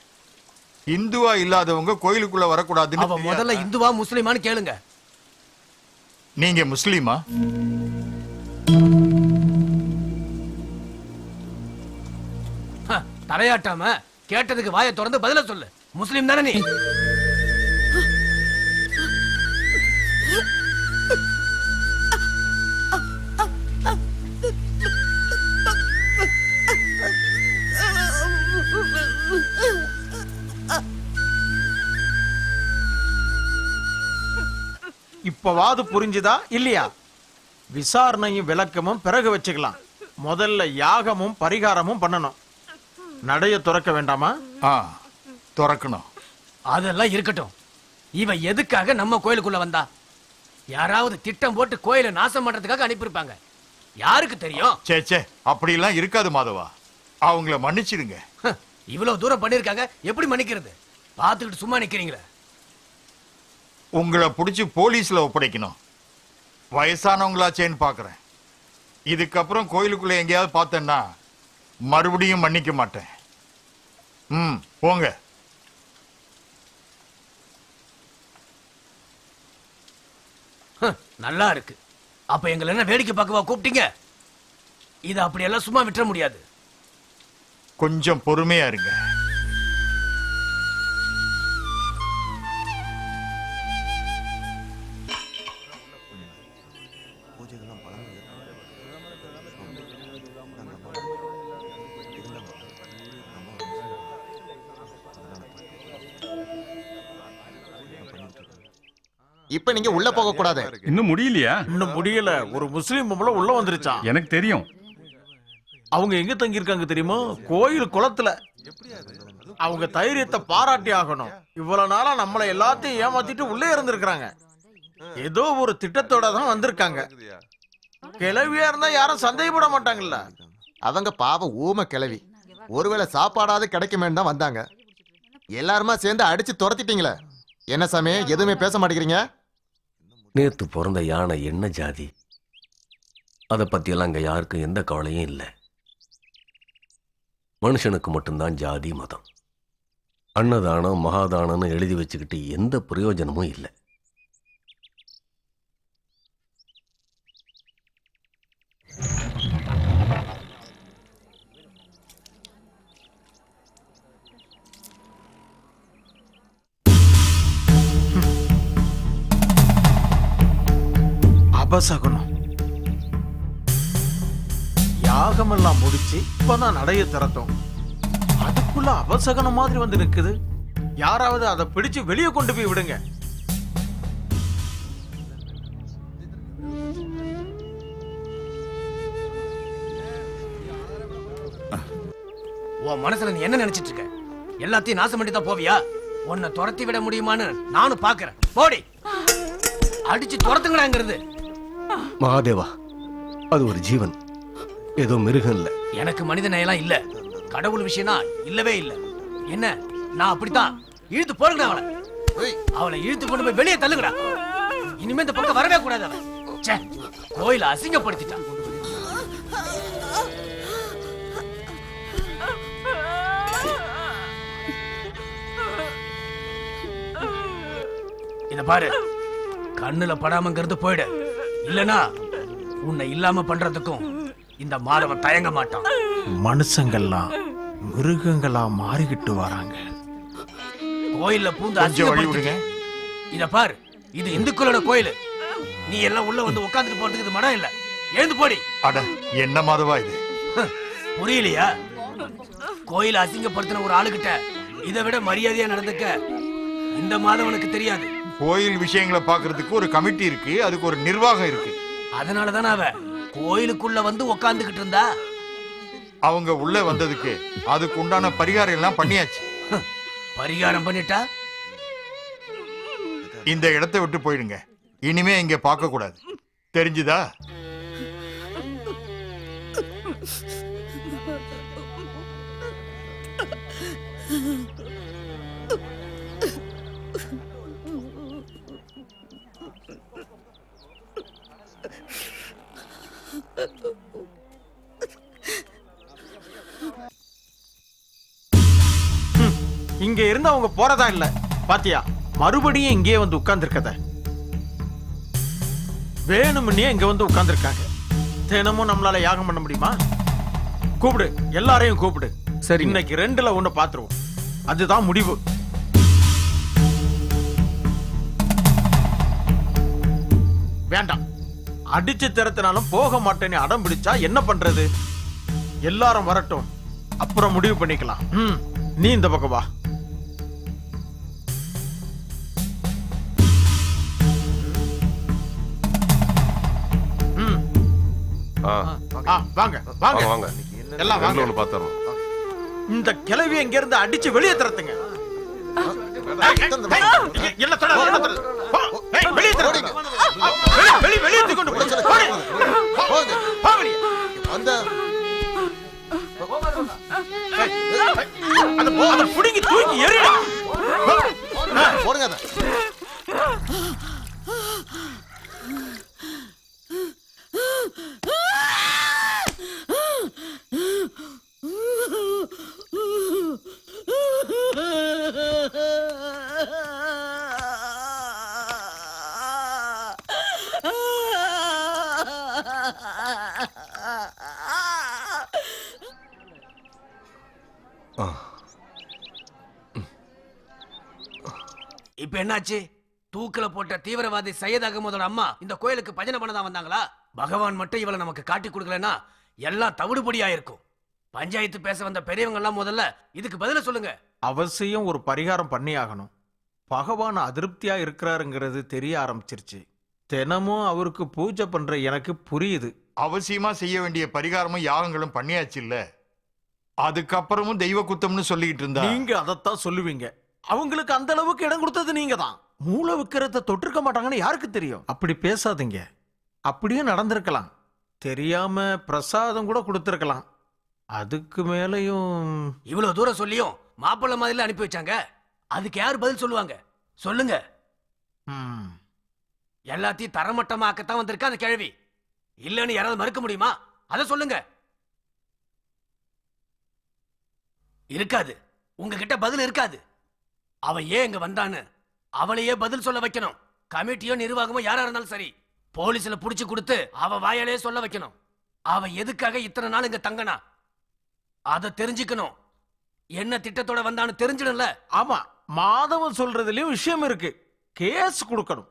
இந்துவா இல்லாதவங்க கோயிலுக்குள்ள வரக்கூடாதுன்னு அவ முதல்ல இந்துவா முஸ்லிமான்னு கேளுங்க. நீங்க முஸ்லிமா? தலையாட்டாம கேட்டதுக்கு வாயை திறந்து பதில சொல்லு. முஸ்லிம் தானே நீ? இப்பவாது புரிஞ்சுதா இல்லையா? விசாரணையும் விளக்கமும் பிறகு வச்சுக்கலாம். முதல்ல யாகமும் பரிகாரமும் பண்ணணும். நடைய துறக்க வேண்டாமா? துறக்கணும். அதெல்லாம் இருக்கட்டும். இவ எதுக்காக நம்ம கோயிலுக்குள்ள வந்தா? யாராவது திட்டம் போட்டு கோயிலை நாசம் பண்றதுக்காக அனுப்பியிருப்பாங்க. யாருக்கு தெரியும்? சே அப்படி எல்லாம் இருக்காது மாதவா. அவங்கள மன்னிச்சிடுங்க. இவ்வளவு தூரம் பண்ணிருக்காங்க, எப்படி மன்னிக்கிறது? பாத்துக்கிட்டு சும்மா நிக்கிறீங்களே. உங்களை பிடிச்சி போலீஸ்ல ஒப்படைக்கணும். வயசானவங்களாச்சேன்னு பாக்குறேன். இதுக்கப்புறம் கோயிலுக்குள்ள எங்கேயாவது பார்த்தேன்னா மறுபடியும் மன்னிக்க மாட்டேன். போங்க. நல்லா இருக்கு. அப்ப எங்களை என்ன வேடிக்கை பார்க்கவா கூப்பிட்டீங்க? இதை அப்படியெல்லாம் சும்மா விட்டுற முடியாது. கொஞ்சம் பொறுமையா இருங்க. இப்ப நீங்க உள்ள போக கூடாது. இன்னும் முடியலையா? இன்னும் முடியல. ஒரு முஸ்லீம் பொம்பளை உள்ள வந்துருச்சான். எனக்கு தெரியும். அவங்க எங்க தங்கி இருக்காங்க தெரியுமா? கோயில் குளத்துல. அவங்க தைரியத்தை பாராட்டி ஆகணும். இவ்வளவு நாளா நம்மள எல்லாத்தையும் ஏமாத்திட்டு உள்ளே இருந்திருக்காங்க. ஏதோ ஒரு திட்டத்தோட தான் வந்திருக்காங்க. கிளவியா இருந்தா யாரும் சந்தேகப்பட மாட்டாங்கல்ல. அவங்க பாவ ஊம கிளவி. ஒருவேளை சாப்பாடாவது கிடைக்குமேன்னு தான் வந்தாங்க. எல்லாருமா சேர்ந்து அடிச்சு துரத்திட்டீங்களே. என்ன சாமி, எதுவுமே பேச மாட்டேங்கிறீங்க? நேத்து பிறந்த யானை என்ன ஜாதி? அதை பத்தியெல்லாம் அங்க யாருக்கும் எந்த கவலையும் இல்லை. மனுஷனுக்கு மட்டும்தான் ஜாதி மதம். அன்னதானம் மகாதானம்னு எழுதி வச்சுக்கிட்டு எந்த பிரயோஜனமும் இல்லை. அபசகுனம். யாகமெல்லாம் முடிச்சு இப்பதான் நடைய திறத்தோம். அதுக்குள்ள அவசகனம் மாதிரி வந்து நிக்குது. யாராவது அதை பிடிச்சு வெளியே கொண்டு போய் விடுங்க. உன் மனசுல நீ என்ன நினைச்சிட்டு இருக்க? எல்லாத்தையும் நாசம் பண்ணி தான் போவியா? உன்னை துரத்தி விட முடியுமான்னு நானும் பாக்குறேன். போடி, அடிச்சு துரத்துங்கடாங்கிறது. மகாதேவா, அது ஒரு ஜீவன், ஏதோ மிருகம் இல்ல. எனக்கு மனித நேயெல்லாம் இல்ல, கடவுள் விஷயம்னா இல்லவே இல்ல. என்ன, நான் அப்படித்தான். இழுத்து போடுங்கடா அவளை. அவளை இழுத்து கொண்டு போய் வெளியே தள்ளுங்கடா. இனிமே இந்த பக்கம் வரவே கூடாது. அவன் ச்சே, கோயிலை அசிங்கப்படுத்திட்டான். இத பாரு, கண்ணுல படாமங்கிறது போயிடு. இல்லனா உன்னை இல்லாம பண்றதுக்கும் இந்த மாதவன் தயங்க மாட்டான். மனுஷங்கள்லாம் மிருகங்களா மாறிக்கிட்டு வராங்க. கோயில்ல பூந்து அசிங்கப்படுத்திக்க. இத பாரு, இது இந்துக்களோட கோயில். நீ எல்லாம் உள்ள வந்து உட்கார்ந்துட்டு போறதுக்கு இது மடம் இல்ல. எழுந்து போடி. அட, என்ன மாதவா இது? புரியலையா? கோயில அசிங்கப்படுத்தின ஒரு ஆளுகிட்ட இதை விட மரியாதையா நடந்துக்க இந்த மாதவனுக்கு தெரியாது. கோயில் விஷயங்களை பாக்குறதுக்கு ஒரு கமிட்டி இருக்கு, அதுக்கு ஒரு நிர்வாகம் இருக்கு. அதனாலதானே அவ கோயிலுக்குள்ள வந்து உட்கார்ந்துகிட்டு இருந்தா. அவங்க உள்ள வந்ததுக்கு அதுக்கு உண்டான பரிகாரம் எல்லாம் பண்ணியாச்சு. பரிகாரம் பண்ணிட்டா இந்த இடத்தை விட்டு போயிடுங்க. இனிமே இங்க பார்க்க கூடாது, தெரிஞ்சுதா? இங்க இருந்து அவங்க போறதா இல்ல. பாத்தியா, மறுபடியும் இங்கே வந்து உட்கார்ந்து இருக்கத. வேணும்னே இங்க வந்து உட்கார்ந்து இருக்காங்க. தினமும் நம்மளால யாகம் பண்ண முடியுமா? கூப்பிடு, எல்லாரையும் கூப்பிடு. சரி, இன்னைக்கு 2ல 1 பாத்துருவோம். அதுதான் முடிவு. வேண்டாம், அடிச்சு திறத்தினாலும் போக மாட்டேன்னு அடம் பிடிச்சா என்ன பண்றது? எல்லாரும் வரட்டும், அப்புறம் முடிவு பண்ணிக்கலாம். நீ இந்த பக்கம் வா. வாங்க வாங்க வாங்க, எல்லாம் வாங்க. இந்த கிளவி எங்க இருந்து அடிச்சு வெளியே திறத்துங்க. புடிங்கி தூக்கி எறிடா. போடுங்க. இப்ப என்னாச்சு? தூக்கில போட்ட தீவிரவாதி சையத் அகமதோட அம்மா இந்த கோயிலுக்கு பஜனை பண்ணதான் வந்தாங்களா? பகவான் மட்டும் இவளை நமக்கு காட்டி கொடுக்கலன்னா எல்லாம் தவிடுபடியா இருக்கும். பஞ்சாயத்து பேச வந்த பெரியவங்க எல்லாம் முதல்ல இதுக்கு பதில சொல்லுங்க. அவசியம் ஒரு பரிகாரம் பண்ணி ஆகணும். பகவான் அதிருப்தியா இருக்கிறாருங்கிறது தெரிய ஆரம்பிச்சிருச்சு. தினமும் அவருக்கு பூஜை பண்ற எனக்கு புரியுது. அவசியமா செய்ய வேண்டிய பரிகாரமும் யாகங்களும் பண்ணியாச்சு இல்ல? அதுக்கப்புறமும் தெய்வ குத்தம்னு சொல்லிக்கிட்டு இருந்தா நீங்க அதைத்தான் சொல்லுவீங்க. அவங்களுக்கு அந்த அளவுக்கு இடம் கொடுத்தது நீங்க தான். மூளை விக்கிறத தொட்டிருக்க மாட்டாங்கன்னு யாருக்கு தெரியும்? அப்படி பேசாதீங்க. அப்படியே நடந்திருக்கலாம். தெரியாம பிரசாதம் கூட கொடுத்திருக்கலாம். அதுக்கு மேலையும் இவ்வளவு தூரம் சொல்லியும் மாப்பிள்ளை மாதிரில அனுப்பி வச்சாங்க. அதுக்கு யார் பதில் சொல்லுவாங்க? சொல்லுங்க. எல்லாத்தையும் தரமட்டமாக்கத்தான் வந்திருக்கா அந்த கிழவி. இல்லன்னு யாராவது மறுக்க முடியுமா? அத சொல்லுங்க. இருக்காது, உங்ககிட்ட பதில் இருக்காது. அவ ஏன் இங்க வந்தான்னு அவளையே பதில் சொல்ல வைக்கணும். கமிட்டியோ நிர்வாகமோ யாரா இருந்தாலும் சரி, போலீஸ்ல புடிச்சு கொடுத்து அவ வாயாலே சொல்ல வைக்கணும். அவ எதுக்காக இத்தனை நாள் இங்க தங்கனா அத தெரிஞ்சுக்கணும். என்ன திட்டத்தோட வந்தான்னு தெரிஞ்சிடும்ல. ஆமா, மாதவன் சொல்றதுலயும் விஷயம் இருக்கு. கேஸ் கொடுக்கணும்.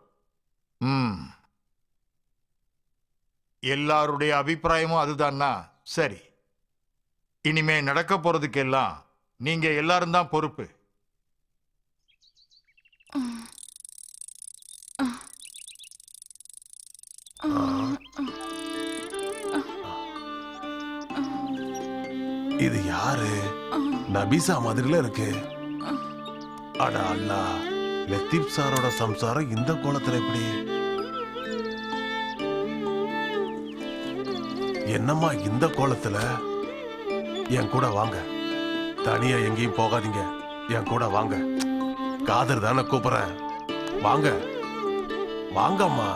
எல்லாருடைய அபிப்பிராயமும் அதுதான்னா சரி, இனிமே நடக்க போறதுக்கெல்லாம் நீங்க எல்லாரும் தான் பொறுப்பு. இது யாரு? நபிசா மாதிரில இருக்கு. அட அல்லா, லத்தீப் சாரோட சம்சாரம் இந்த கோலத்துல எப்படி? என்னம்மா இந்த கோலத்துல? என் கூட வாங்க, தனியா எங்கேயும் போகாதீங்க, என் கூட வாங்க. காதர் தானே கூப்பிடுறேன், வாங்க வாங்கம்மா.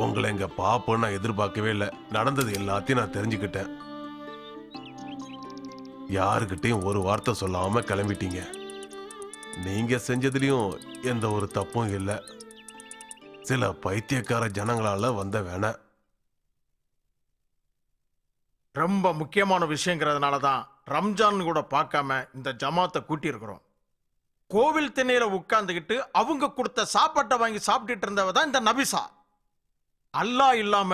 உங்களை இங்க பாப்போன்னு நான் எதிர்பார்க்கவே இல்லை. நடந்தது எல்லாத்தையும் நான் தெரிஞ்சுக்கிட்டேன். யாருக்கிட்டையும் ஒரு வார்த்தை சொல்லாம கிளம்பிட்டீங்க. நீங்க செஞ்சதுலயும் எந்த ஒரு தப்பும் இல்லை. சில பைத்தியக்கார ஜனங்களால வந்த வேண. ரொம்ப முக்கியமான விஷயங்கிறதுனால தான் ரம்ஜான் கூட பார்க்காம இந்த ஜமாத்தை கூட்டி இருக்கிறோம். கோவில் திண்ணையில உட்கார்ந்துகிட்டு அவங்க கொடுத்த சாப்பாட்டை வாங்கி சாப்பிட்டுட்டு இருந்தவ தான் இந்த நபிசா. அல்லாஹ் இல்லாம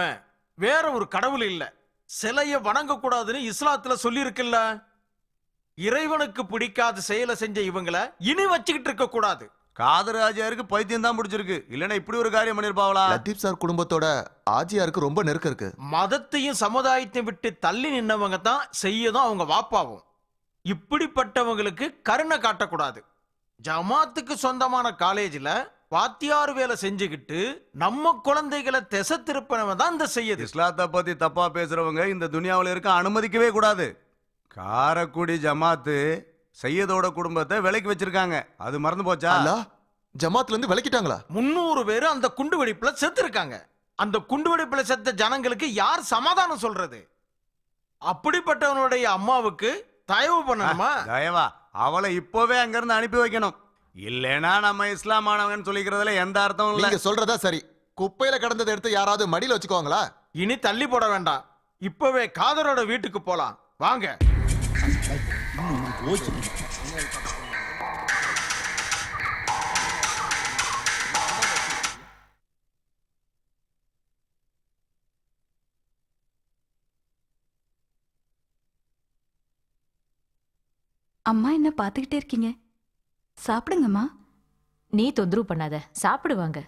வேற ஒரு கடவுள் இல்ல, சிலைய வணங்க கூடாதுன்னு இஸ்லாத்துல சொல்லி இருக்குல்ல. இறைவனுக்கு பிடிக்காத செயலை செஞ்ச இவங்களை இனி வச்சுக்கிட்டு இருக்க கூடாது. காதராஜியாருக்கு பைத்தியம் தான் பிடிச்சிருக்கு, இல்லன்னா இப்படி ஒரு காரியம் பண்ணிருப்பாங்களா? லத்தீப் சார் குடும்பத்தோட ஆஜியாருக்கு ரொம்ப நெருக்கம் இருக்கு. மதத்தையும் சமுதாயத்தையும் விட்டு தள்ளி நின்னவங்க தான் செய்யதும் அவங்க வாப்பாவும். இப்படிப்பட்டவங்களுக்கு கருணை காட்டக்கூடாது. ஜமாத்துக்கு சொந்தமான காலேஜ்ல வாத்தியார் வேலை செஞ்சுக்கிட்டு நம்ம குழந்தைகளை திசை திருப்பினவன் தான் இந்த செய்யுது. இஸ்லாத்தை பத்தி தப்பா பேசுறவங்க இந்த துனியாவில் இருக்க அனுமதிக்கவே கூடாது. காரக்குடி ஜமாத்து சையதோட குடும்பத்தை விலைக்கு வச்சிருக்காங்க, அது மறந்து போச்சா? ஜமாத்ல இருந்து விலக்கிட்டாங்களா? 300 பேர் அந்த குண்டு வெடிப்புல செத்து இருக்காங்க. அந்த குண்டு வெடிப்புல செத்த ஜனங்களுக்கு யார் சமாதானம் சொல்றது? அப்படிப்பட்டவனுடைய அம்மாவுக்கு தயவு பண்ணணுமா? தயவா? அவளை இப்போவே அங்க இருந்து அனுப்பி வைக்கணும். இல்லைன்னா நம்ம இஸ்லாமானவங்கன்னு சொல்லிக்கிறதுல எந்த அர்த்தமும் இல்ல. நீங்க சொல்றதா சரி. குப்பையில கடந்ததை எடுத்து யாராவது மடியில வச்சுக்குவாங்களா? இனி தள்ளி போட வேண்டாம், இப்பவே காதரோட வீட்டுக்கு போலாம், வாங்க. அம்மா என்ன பாத்துக்கிட்டே இருக்கீங்க? சாப்பிடுங்கம்மா. நீ தொந்தரவு பண்ணாத, சாப்பிடுவாங்க.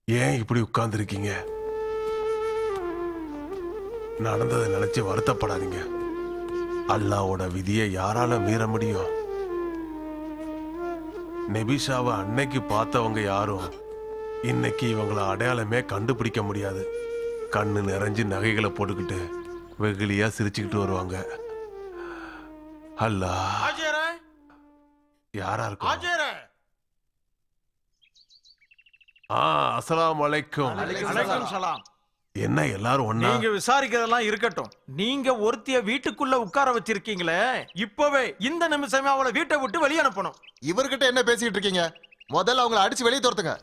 ஏன் இப்படி உட்கார்ந்துருக்கீங்க? நடந்ததை நினைச்சு வருத்தப்படாதீங்க. அல்லாவோட விதியை யாரால மீற முடியும்? நெபிஷாவை அன்னைக்கு பார்த்தவங்க யாரும் இன்னைக்கு இவங்களை அடையாளமே கண்டுபிடிக்க முடியாது. கண்ணு நிறைஞ்சு நகைகளை போட்டுக்கிட்டு வெகுளியா சிரிச்சுக்கிட்டு வருவாங்க. அல்லா யாரா இருக்கும்? அஸ்ஸலாமு அலைக்கும். அலைக்கும் சலாம். என்ன எல்லாரும் ஒண்ணா? நீங்க விசாரிக்கிறதெல்லாம் இருக்கட்டும், நீங்க ஒருத்திய வீட்டுக்குள்ள உட்கார வச்சிருக்கீங்களே, இப்பவே இந்த நிமிஷமே அவளை வீட்டை விட்டு வெளியே அனுப்பணும். இவர்கிட்ட என்ன பேசிட்டு இருக்கீங்க? முதல்ல அவங்களை அடிச்சு வெளியே துரத்துங்க.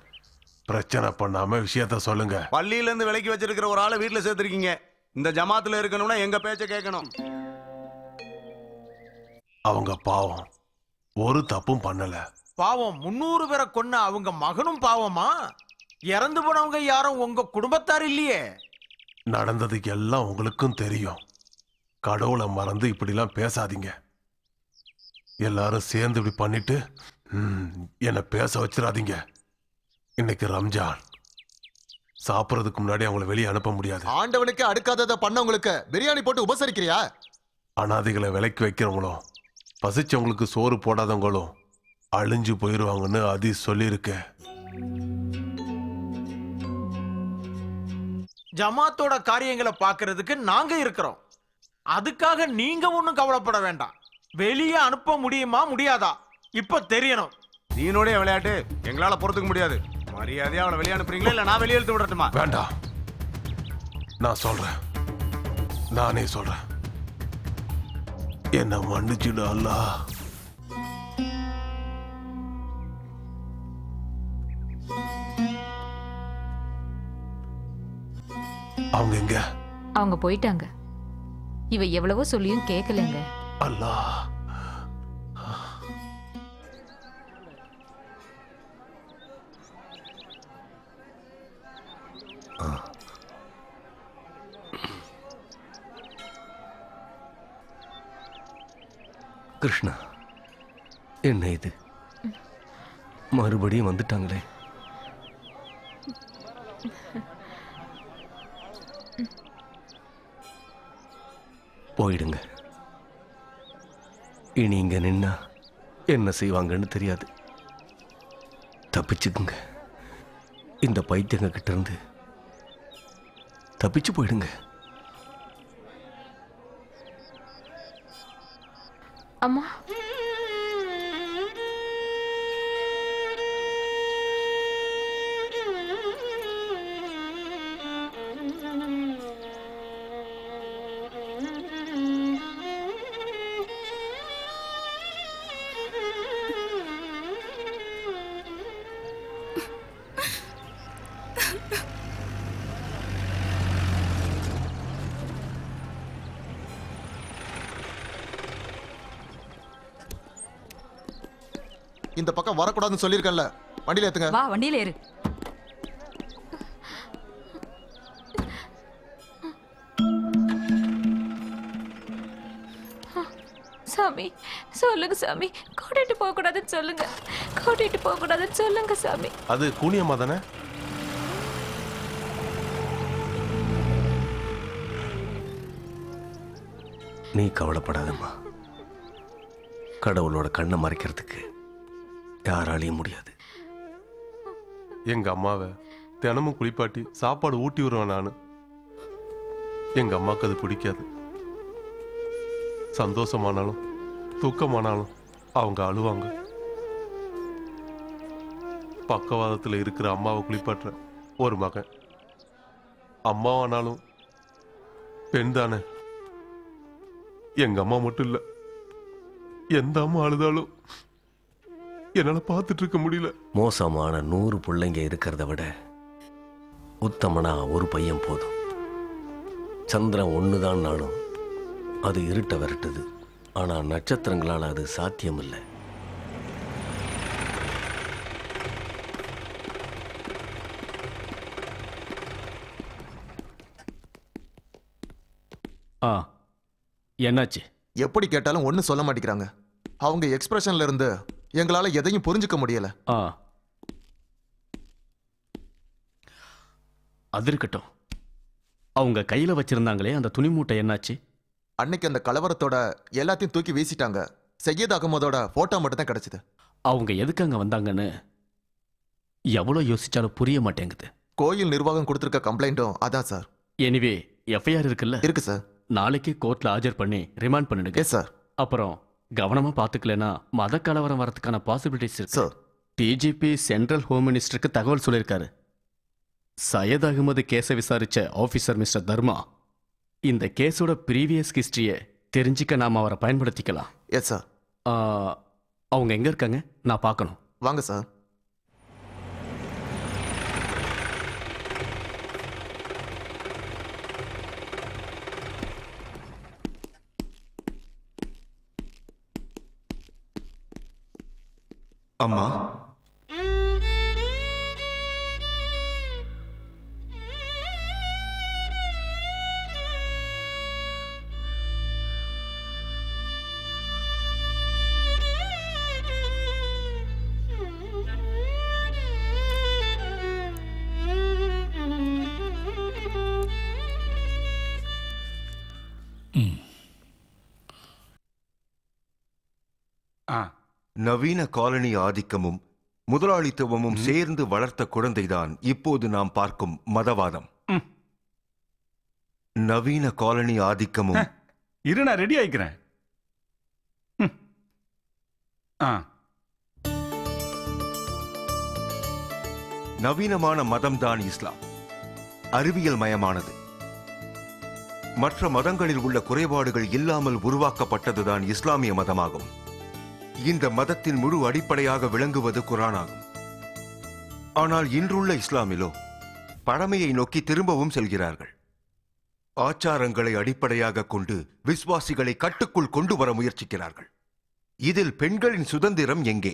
பிரச்சனை பண்ணாம விஷயத்த சொல்லுங்க. பள்ளியில இருந்து விலைக்கு வச்சிருக்கிற ஒரு ஆளை வீட்டுல சேர்த்திருக்கீங்க. இந்த ஜமாத்துல இருக்கணும்னா எங்க பேச்ச கேட்கணும். அவங்க பாவம், ஒரு தப்பும் பண்ணல. பாவம் 300 பேரை கொன்ன அவங்க மகனும் பாவமா? இறந்து போனவங்க யாரும் உங்க குடும்பத்தார் இல்லையே. நடந்ததுக்கு எல்லாம் உங்களுக்கும் தெரியும். கடவுளை மறந்து இப்படிலாம் பேசாதீங்க. எல்லாரும் சேர்ந்து இப்படி பண்ணிட்டு என்னை பேச வச்சிடாதீங்க. இன்னைக்கு ரம்ஜான், சாப்பிடறதுக்கு முன்னாடி அவங்களை வெளியே அனுப்ப முடியாது. ஆண்டவனுக்கு அடுக்காததை பண்ணவங்களுக்கு பிரியாணி போட்டு உபசரிக்கிறியா? அனாதைகளை விலைக்கு வைக்கிறவங்களும் பசிச்சவங்களுக்கு சோறு போடாதவங்களும் அழிஞ்சு போயிருவாங்கன்னு ஹதீஸ் சொல்லியிருக்க. ஜமாத்தோட காரியங்களை பார்க்கிறதுக்கு நாங்க இருக்கிறோம். அதுக்காக நீங்க ஒண்ணும் கவலைப்பட வேண்டாம். வெளியே அனுப்ப முடியுமா முடியாதா இப்ப தெரியணும். நீனுடைய விளையாட்டு எங்களால பொறுத்துக்க முடியாது. மரியாதையா அவளை வெளியே அனுப்புறீங்களா இல்ல நான் வெளியே எடுத்து விடட்டுமா? வேண்டாம், நான் சொல்றேன், நானே சொல்றேன். என்ன மன்னிச்சுடு அல்லாஹ். அவங்க எங்க? அவங்க போயிட்டாங்க. இவ எவ்வளவோ சொல்லியும் கேட்கலங்க. அல்லாஹ், கிருஷ்ணா, என்ன இது? மறுபடியும் வந்துட்டாங்களே. போயிடுங்க. இனி இங்க நின்னா என்ன செய்வாங்கன்னு தெரியாது. தப்பிச்சுக்குங்க. இந்த பைத்தியங்க கிட்ட இருந்து தப்பிச்சு போயிடுங்க. அம்மா, இந்த பக்கம் வரக்கூடாதுன்னு சொல்லியிருக்கேன்ல. வண்டியில ஏத்துங்க. வா வண்டியில ஏறு. சாமி சொல்லுங்க சாமி, கூட்டிட்டு போக கூடாதுன்னு சொல்லுங்க, கூட்டிட்டு போக கூடாதுன்னு சொல்லுங்க சாமி. அது கூனியம்மா தானே? நீ கவலைப்படாதம்மா. கடவுளோட கண்ணை மறைக்கிறதுக்கு யாராலையும் முடியாது. எங்க அம்மாவை தினமும் குளிப்பாட்டி சாப்பாடு ஊட்டி வருவேன் நான். எங்க அம்மாவுக்கு அது பிடிக்காது. சந்தோஷமானாலும் தூக்கமானாலும் அவங்க அழுவாங்க. பக்கவாதத்தில் இருக்கிற அம்மாவை குளிப்பாட்டுற ஒரு மகன். அம்மாவானாலும் பெண் தானே. எங்க அம்மா மட்டும் இல்ல, எந்த அம்மா அழுதாலும் என்னால பார்த்துட்டு இருக்க முடியல. மோசமான 100 பிள்ளைங்க இருக்கிறத விட உத்தமனா ஒரு பையன் போதும். சந்திரன் ஒண்ணுதான் நானும் அது இருட்ட விரட்டுது. ஆனா நட்சத்திரங்களால் அது சாத்தியம் இல்லை. என்னாச்சு? எப்படி கேட்டாலும் ஒன்றும் சொல்ல மாட்டேங்கிறாங்க. அவங்க எக்ஸ்பிரஷன்ல இருந்து எங்களால எதையும் புரிஞ்சுக்க முடியல. அது இருக்கட்டும், அவங்க கையில வச்சிருந்தாங்களே அந்த துணி மூட்டை என்னாச்சு? அன்னைக்கு அந்த கலவரத்தோட எல்லாத்தையும் தூக்கி வீசிட்டாங்க. சையத் அகமதோட போட்டோ மட்டும் தான் கிடைச்சது. அவங்க எதுக்கு அங்க வந்தாங்கன்னு எவ்வளவு யோசிச்சாலும் புரிய மாட்டேங்குது. கோயில் நிர்வாகம் கொடுத்திருக்க கம்ப்ளைண்ட்டும் அதான் சார். எனிவே எஃப்ஐஆர் இருக்குல்ல? இருக்கு சார். நாளைக்கு கோர்ட்ல ஆஜர் பண்ணி ரிமாண்ட் பண்ணிடுங்க சார். அப்புறம் கவனமா பாத்துக்கலனா மத கலவரம் வரதுக்கான பாசிபிலிட்டிஸ் இருக்கு சார். டிஜிபி சென்ட்ரல் ஹோம் மினிஸ்டருக்கு தகவல் சொல்லியிருக்காரு. சையத் அகமது கேஸை விசாரிச்ச ஆபீசர் மிஸ்டர் தர்மா இந்த கேஸோட ப்ரீவியஸ் ஹிஸ்டரியை தெரிஞ்சுக்க நாம அவரை பயன்படுத்திக்கலாம். Yes sir. அவங்க எங்க இருக்காங்க? நான் பார்க்கணும். வாங்க சார். அம்மா, நவீன காலனி ஆதிக்கமும் முதலாளித்துவமும் சேர்ந்து வளர்த்த குழந்தைதான் இப்போது நாம் பார்க்கும் மதவாதம். நவீன காலனி ஆதிக்கமும் இரு, நான் ரெடி ஆயிக்கிறேன். நவீனமான மதம்தான் இஸ்லாம். அறிவியல் மயமானது. மற்ற மதங்களில் உள்ள குறைபாடுகள் இல்லாமல் உருவாக்கப்பட்டதுதான் இஸ்லாமிய மதமாகும். இந்த மதத்தின் முழு அடிப்படையாக விளங்குவது குர்ஆன் ஆகும். ஆனால் இன்றுள்ள இஸ்லாமிலோ பழமையை நோக்கி திரும்பவும் செல்கிறார்கள். ஆச்சாரங்களை அடிப்படையாக கொண்டு விசுவாசிகளை கட்டுக்குள் கொண்டு வர முயற்சிக்கிறார்கள். இதில் பெண்களின் சுதந்திரம் எங்கே?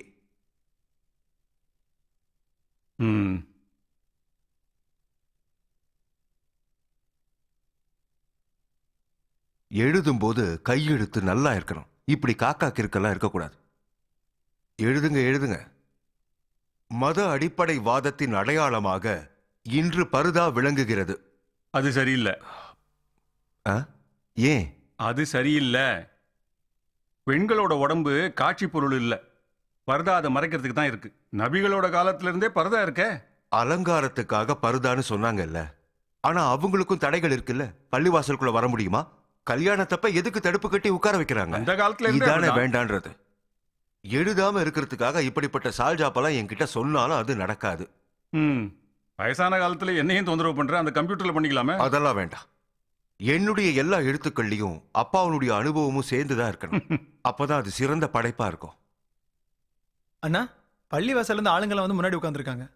எழுதும்போது கையெழுத்து நல்லா இருக்கணும். இப்படி காக்கா கிறுக்கெல்லாம் இருக்கக்கூடாது. எழுதுங்க எழுதுங்க. மத அடிப்படை வாதத்தின் அடையாளமாக இன்று பர்தா விளங்குகிறது. அது சரியில்லை. ஏன்? அது சரியில்லை. பெண்களோட உடம்பு காட்சி பொருள் இல்லை. பர்தா அதை மறைக்கிறதுக்கு தான் இருக்கு. நபிகளோட காலத்துல இருந்தே பர்தா இருக்க. அலங்காரத்துக்காக பர்தான்னு சொன்னாங்கல்ல. ஆனா அவங்களுக்கும் தடைகள் இருக்குல்ல. பள்ளிவாசலுக்குள்ள வர முடியுமா? கல்யாணத்தப்ப எதுக்கு தடுப்பு கட்டி உட்கார வைக்கிறாங்க? அந்த காலத்துல இதானே வேண்டான்றது. எழுதாம இருக்கிறதுக்காக இப்படிப்பட்ட சால்ஜாப்பெல்லாம் என்கிட்ட சொன்னாலும் அது நடக்காது. வயசான காலத்துல என்னையும் தொந்தரவு பண்ற, அந்த கம்ப்யூட்டர்ல பண்ணிக்கலாமே. அதெல்லாம் வேண்டாம். என்னுடைய எல்லா எழுத்துக்கள்லையும் அப்பாவுடைய அனுபவமும் சேர்ந்துதான் இருக்கணும். அப்பதான் அது சிறந்த படைப்பா இருக்கும். அண்ணா, பள்ளிவாசல்ல இருந்து ஆளுங்களை வந்து முன்னாடி உட்கார்ந்துருக்காங்க.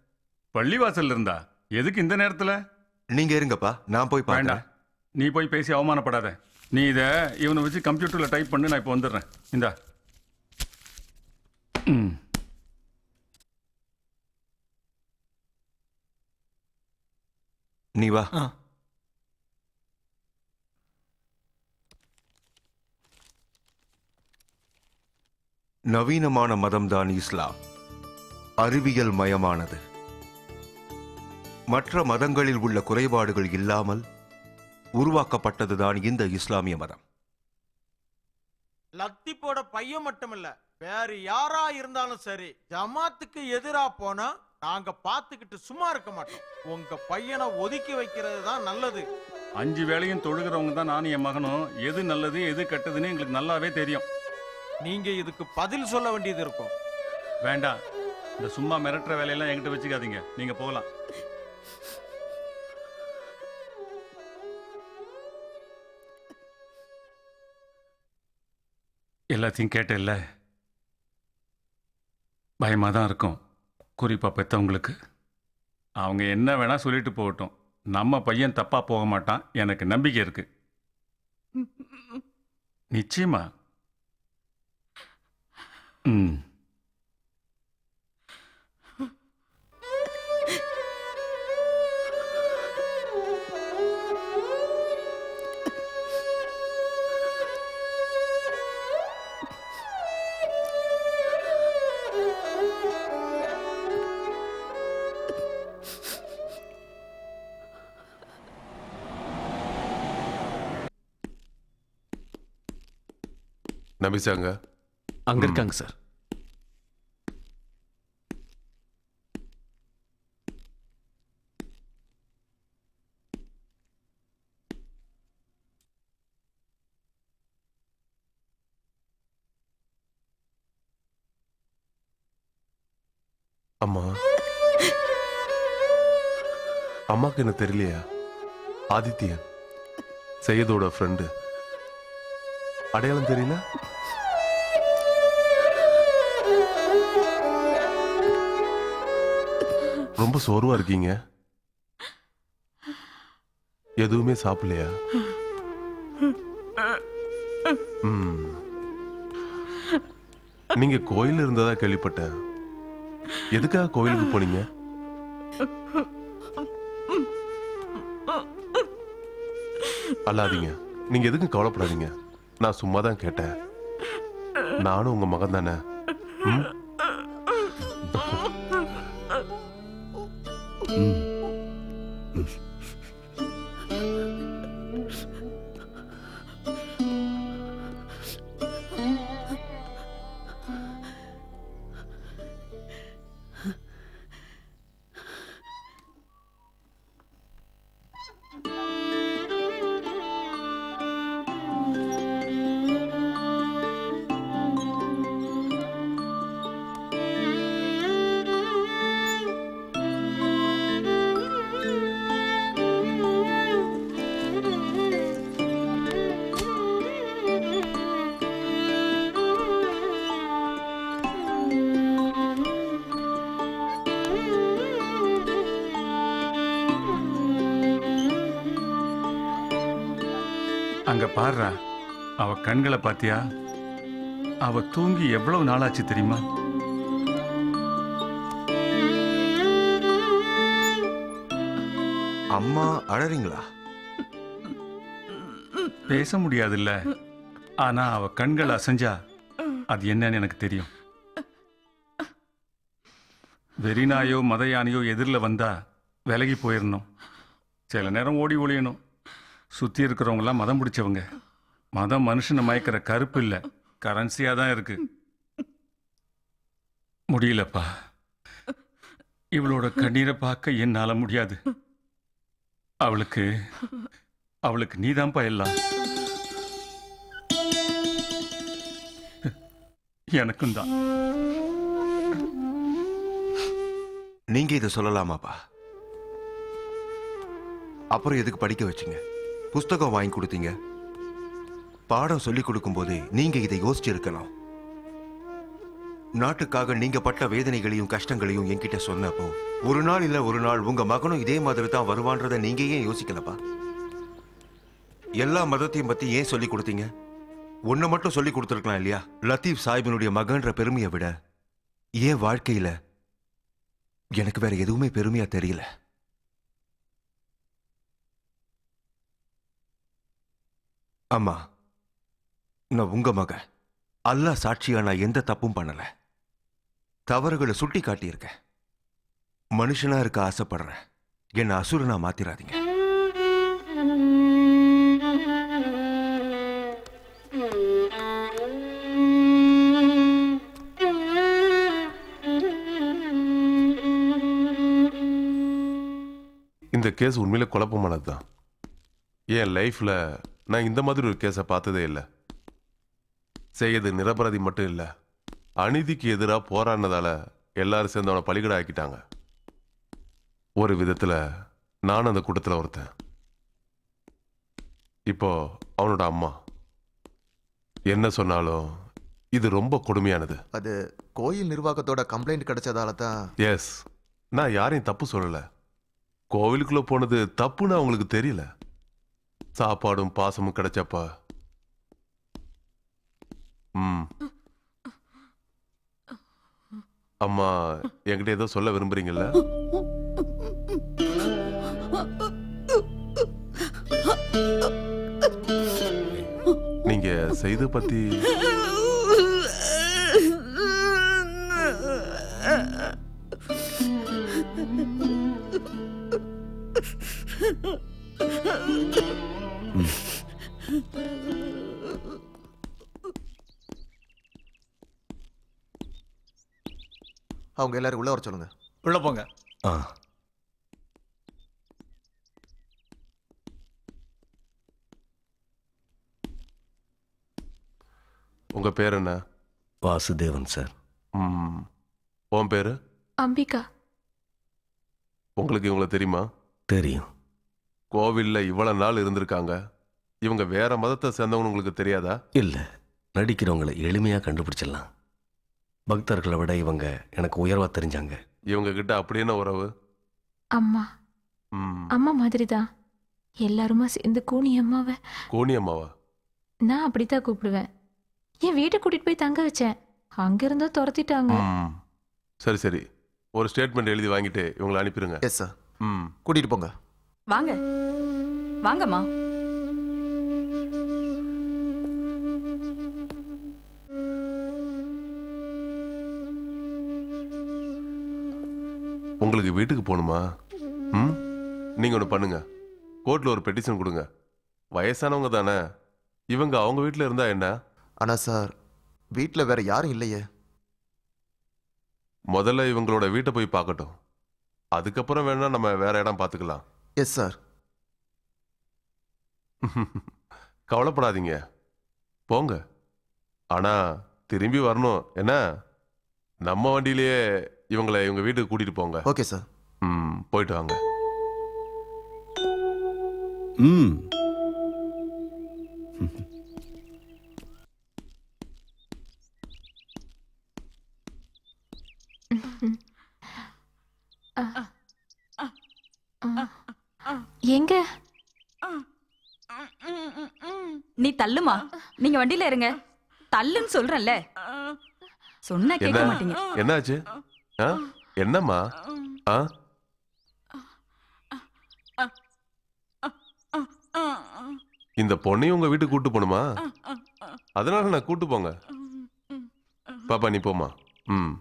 பள்ளிவாசல்ல இருந்தா எதுக்கு இந்த நேரத்துல? நீங்க இருங்கப்பா, நான் போய் வேண்டாம். நீ போய் பேசி அவமானப்படாத. நீ இதை இவனை வச்சு கம்ப்யூட்டர்ல டைப் பண்ணு, நான் இப்போ வந்துடுறேன். இந்தா. நீ வா. நவீனமான மதம்தான் இஸ்லாம். அறிவியல் மயமானது. மற்ற மதங்களில் உள்ள குறைபாடுகள் இல்லாமல் உருவாக்கப்பட்டதுதான் இந்த இஸ்லாமிய மதம். லத்திப்போட பையன் மட்டுமில்ல, வேற யாரா இருந்தாலும் சரி, ஜமாத்துக்கு எதிரா போனா நாங்க பாத்துக்கிட்டு சும்மா இருக்க மாட்டோம். உங்க பையனை ஒதுக்கி வைக்கிறது தான் நல்லது. 5 வேளையும் தொழுகிறவங்க தான் நானும் என் மகனும். எது நல்லது எது கெட்டதுன்னு எங்களுக்கு நல்லாவே தெரியும். நீங்க இதுக்கு பதில் சொல்ல வேண்டியது இருக்கும். வேண்டாம், இந்த சும்மா மிரட்டுற வேலையெல்லாம் என்கிட்ட வச்சுக்காதீங்க. நீங்க போகலாம். எல்லாத்தையும் கேட்டேல்ல. பயமா தான் இருக்கும், குறிப்பா பெத்தவங்களுக்கு. அவங்க என்ன வேணா சொல்லிட்டு போகட்டும், நம்ம பையன் தப்பா போக மாட்டான். எனக்கு நம்பிக்கை இருக்கு. நிச்சயமா. நபிசாங்க அங்க இருக்காங்க சார். அம்மா, அம்மாக்கு என்ன தெரியலையா? ஆதித்யன் சையதோட ஃப்ரெண்டு. அடையாளம் தெரியல? ரொம்ப சோர்வா இருக்கீங்க. எதுவுமே சாப்பிடலையா? நீங்க கோயில் இருந்ததா கேள்விப்பட்டேன். எதுக்காக கோயிலுக்கு போனீங்க? அல்லாதீங்க, நீங்க எதுக்கும் கவலைப்படாதீங்க. நான் சும்மா தான் கேட்டேன். நானும் உங்க மகன் தானே. அங்க பாருடா, அவ கண்களை பாத்தியா? அவ தூங்கி எவ்வளவு நாளாச்சு தெரியுமா? அம்மா அழறீங்களா? பேச முடியாதுல்ல, ஆனா அவ கண்கள் அசைஞ்சா அது என்னன்னு எனக்கு தெரியும். வெறிநாயோ மத யானையோ எதிரில் வந்தா விலகி போயிடணும். சில நேரம் ஓடி ஒளியணும். சுத்தி இருக்கிறவங்களாம் மதம் பிடிச்சவங்க. மதம் மனுஷனை மயக்கிற கருப்பு இல்லை, கரன்சியா தான் இருக்கு. முடியலப்பா, இவளோட கண்ணீரை பார்க்க என்னால முடியாது. அவளுக்கு நீதான்ப்பா எல்லாம். எனக்கும் தான். நீங்க இதை சொல்லலாமாப்பா? அப்புறம் எதுக்கு படிக்க வச்சீங்க? புஸ்தகம் வாங்கி கொடுத்தீங்க. பாடம் சொல்லி கொடுக்கும் போதே நீங்க இதை யோசிச்சிருக்கணும். நாட்டுக்காக நீங்க பட்ட வேதனைகளையும் கஷ்டங்களையும் என்கிட்ட சொன்னப்போ ஒரு நாள் இல்ல ஒரு நாள் உங்க மகனும் இதே மாதிரி தான் வருவான்றத நீங்க ஏன் யோசிக்கலப்பா? எல்லா மதத்தையும் பத்தி ஏன் சொல்லி கொடுத்தீங்க? ஒன்ன மட்டும் சொல்லி கொடுத்துருக்கலாம் இல்லையா? லத்தீப் சாஹிபினுடைய மகன்ற பெருமையை விட ஏன் வாழ்க்கையில எனக்கு வேற எதுவுமே பெருமையா தெரியல. அம்மா, நான் உங்க மகன். அல்லாஹ் சாட்சியா நான் எந்த தப்பும் பண்ணல. தவறுகளை சுட்டி காட்டியிருக்கேன். மனுஷனா இருக்க ஆசைப்படுறேன். என்ன அசுரனா மாத்திராதீங்க. இந்த கேஸ் உண்மையில குழப்பமானது தான். என் லைஃப்ல நான் இந்த மாதிரி ஒரு கேஸை பார்த்ததே இல்லை. செய்யது நிரபராதி மட்டும் இல்லை, அநீதிக்கு எதிராக போராடினதால எல்லாரும் சேர்ந்து அவனை பலிகடை ஆக்கிட்டாங்க. ஒரு விதத்தில் நானும் அந்த கூட்டத்தில் ஒருத்தன். இப்போ அவனோட அம்மா என்ன சொன்னாலும் இது ரொம்ப கொடுமையானது. அது கோயில் நிர்வாகத்தோட கம்ப்ளைண்ட் கிடைச்சதால தான். எஸ், நான் யாரையும் தப்பு சொல்லலை. கோவிலுக்குள்ள போனது தப்புன்னு அவங்களுக்கு தெரியல. சாப்பாடும் பாசமும் கிடைச்சப்பா. அம்மா என்கிட்ட ஏதோ சொல்ல விரும்புறீங்கல்ல? நீங்க செய்து பத்தி அவங்க எல்லாரும் உள்ள வர சொல்லுங்க. உள்ள போங்க. உங்க பேர் என்ன? வாசுதேவன் சார். உன் பேரு? அம்பிகா. உங்களுக்கு இவங்கள தெரியுமா? தெரியும். கோவில்ல இவ்வளவு நாள் இருந்திருக்காங்க. இவங்க வேற மதத்தை சேர்ந்தவங்க உங்களுக்கு தெரியாதா? இல்ல, நடிக்கிறவங்களை எளிமையா கண்டுபிடிச்சிடலாம். பக்தர்களை விட இவங்க எனக்கு உயர்வா தெரிஞ்சாங்க. இவங்க கிட்ட அப்படி என்ன உறவு? அம்மா அம்மா மாதிரி தான். எல்லாருமா சேர்ந்து கூனி அம்மாவை. கூனி அம்மாவா? நான் அப்படித்தான் கூப்பிடுவேன். என் வீட்டை கூட்டிட்டு போய் தங்க வச்சேன். அங்கிருந்தோ துரத்திட்டாங்க. சரி சரி, ஒரு ஸ்டேட்மெண்ட் எழுதி வாங்கிட்டு இவங்களை அனுப்பிடுங்க. Yes sir. கூட்டிட்டு போங்க. வாங்க வாங்கம்மா. உங்களுக்கு வீட்டுக்கு போகணுமா? நீங்க ஒன்று பண்ணுங்க, கோர்ட்ல ஒரு பெட்டிஷன் கொடுங்க. வயசானவங்க தானே இவங்க, அவங்க வீட்டில் இருந்தா என்ன? ஆனா சார், வீட்டில் வேற யாரும் இல்லையே. முதல்ல இவங்களோட வீட்டை போய் பார்க்கட்டும். அதுக்கப்புறம் வேணா நம்ம வேற இடம் பார்த்துக்கலாம். Yes sir. கவலைப்படாதீங்க, போங்க. ஆனா திரும்பி வரணும் என்ன? நம்ம வண்டியிலேயே இவங்களை இவங்க வீட்டுக்கு கூட்டிட்டு போங்க. Okay sir. போயிட்டு வாங்க. எங்க? நீ தள்ளுமா. நீங்க வண்டியில இருங்க. தள்ளுன்னு சொல்றேன்ல. சொன்னா கேட்க மாட்டீங்க. என்னாச்சு? என்னம்மா? இந்த பொண்ணையும் உங்க வீட்டுக்கு கூட்டு போணுமா? அதனால நான் கூட்டு போங்க. பாப்பா நீ போமா. ம்.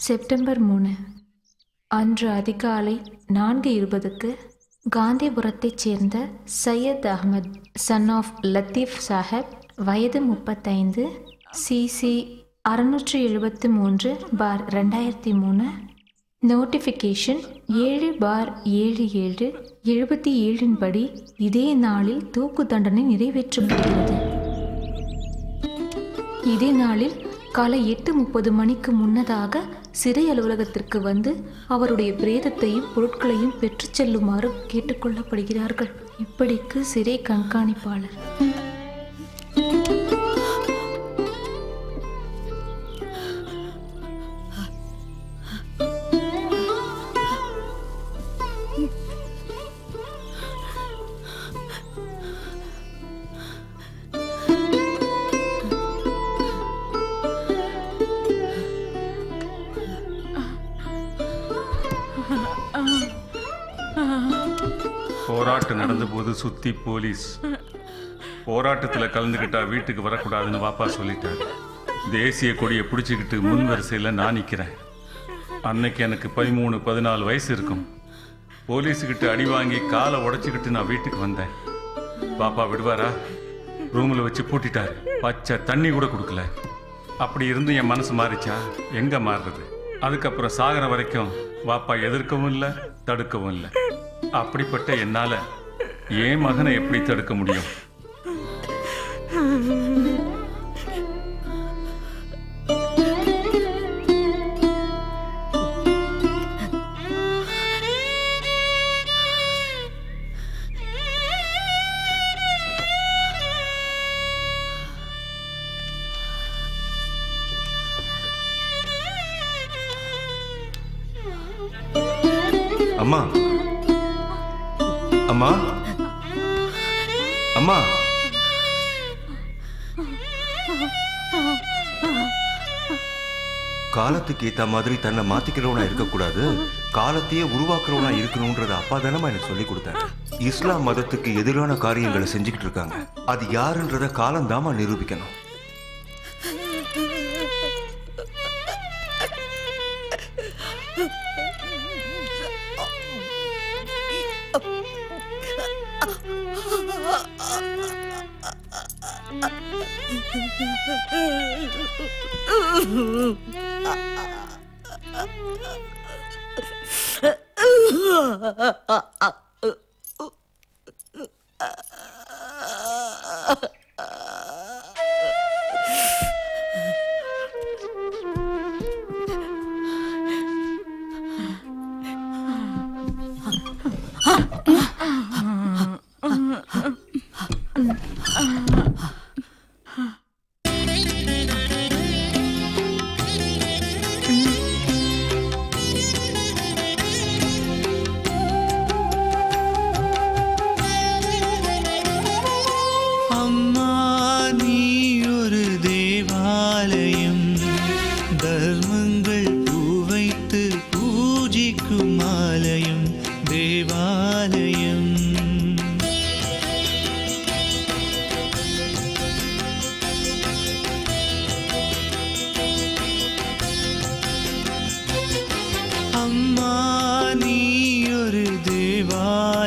செப்டம்பர் 3 அன்று அதிகாலை 4:20க்கு காந்திபுரத்தைச் சேர்ந்த சையத் அகமது சன் ஆஃப் லத்தீப் சாஹிப் வயது 35 சிசி 673/2003 நோட்டிஃபிகேஷன் 7/77/77 படி இதே நாளில் தூக்கு தண்டனை நிறைவேற்றப்படுகிறது. இதே நாளில் காலை 8:30 மணிக்கு முன்னதாக சிறை அலுவலகத்திற்கு வந்து அவருடைய பிரேதத்தையும் பொருட்களையும் பெற்றுச் செல்லுமாறு கேட்டுக்கொள்ளப்படுகிறார்கள். இப்படிக்கு சிறை கண்காணிப்பாளர். போராட்டம் நடந்தபோது சுத்தி போலீஸ். போராட்டத்தில் கலந்துக்கிட்டா வீட்டுக்கு வரக்கூடாதுன்னு வாப்பா சொல்லிட்டாரு. தேசிய கொடியை பிடிச்சிக்கிட்டு முன் வரிசையில் நான் நிற்கிறேன். அன்னைக்கு எனக்கு 13-14 வயசு இருக்கும். போலீஸுக்கிட்ட அடி வாங்கி காலை உடைச்சிக்கிட்டு நான் வீட்டுக்கு வந்தேன். பாப்பா விடுவாரா? ரூமில் வச்சு பூட்டிட்டாரு. பச்சை தண்ணி கூட கொடுக்கல. அப்படி இருந்து என் மனசு மாறிச்சா? எங்கே மாறுறது? அதுக்கப்புறம் சாகிற வரைக்கும் வாப்பா எதிர்க்கவும் இல்லை, தடுக்கவும் இல்லை. அப்படிப்பட்ட என்னால என் மகனை எப்படி தடுக்க முடியும்? அம்மா அம்மா அம்மா காலத்துக்கு ஏத்த மாதிரி தன்னை மாத்திக்கிறவனா இருக்கக்கூடாது, காலத்தையே உருவாக்குறவனா இருக்கணும்ன்றத அப்பா தானமா எனக்கு சொல்லி கொடுத்தாரு. இஸ்லாம் மதத்துக்கு எதிரான காரியங்களை செஞ்சுக்கிட்டு இருக்காங்க. அது யாருன்றத காலம் தாமா நிரூபிக்கணும்.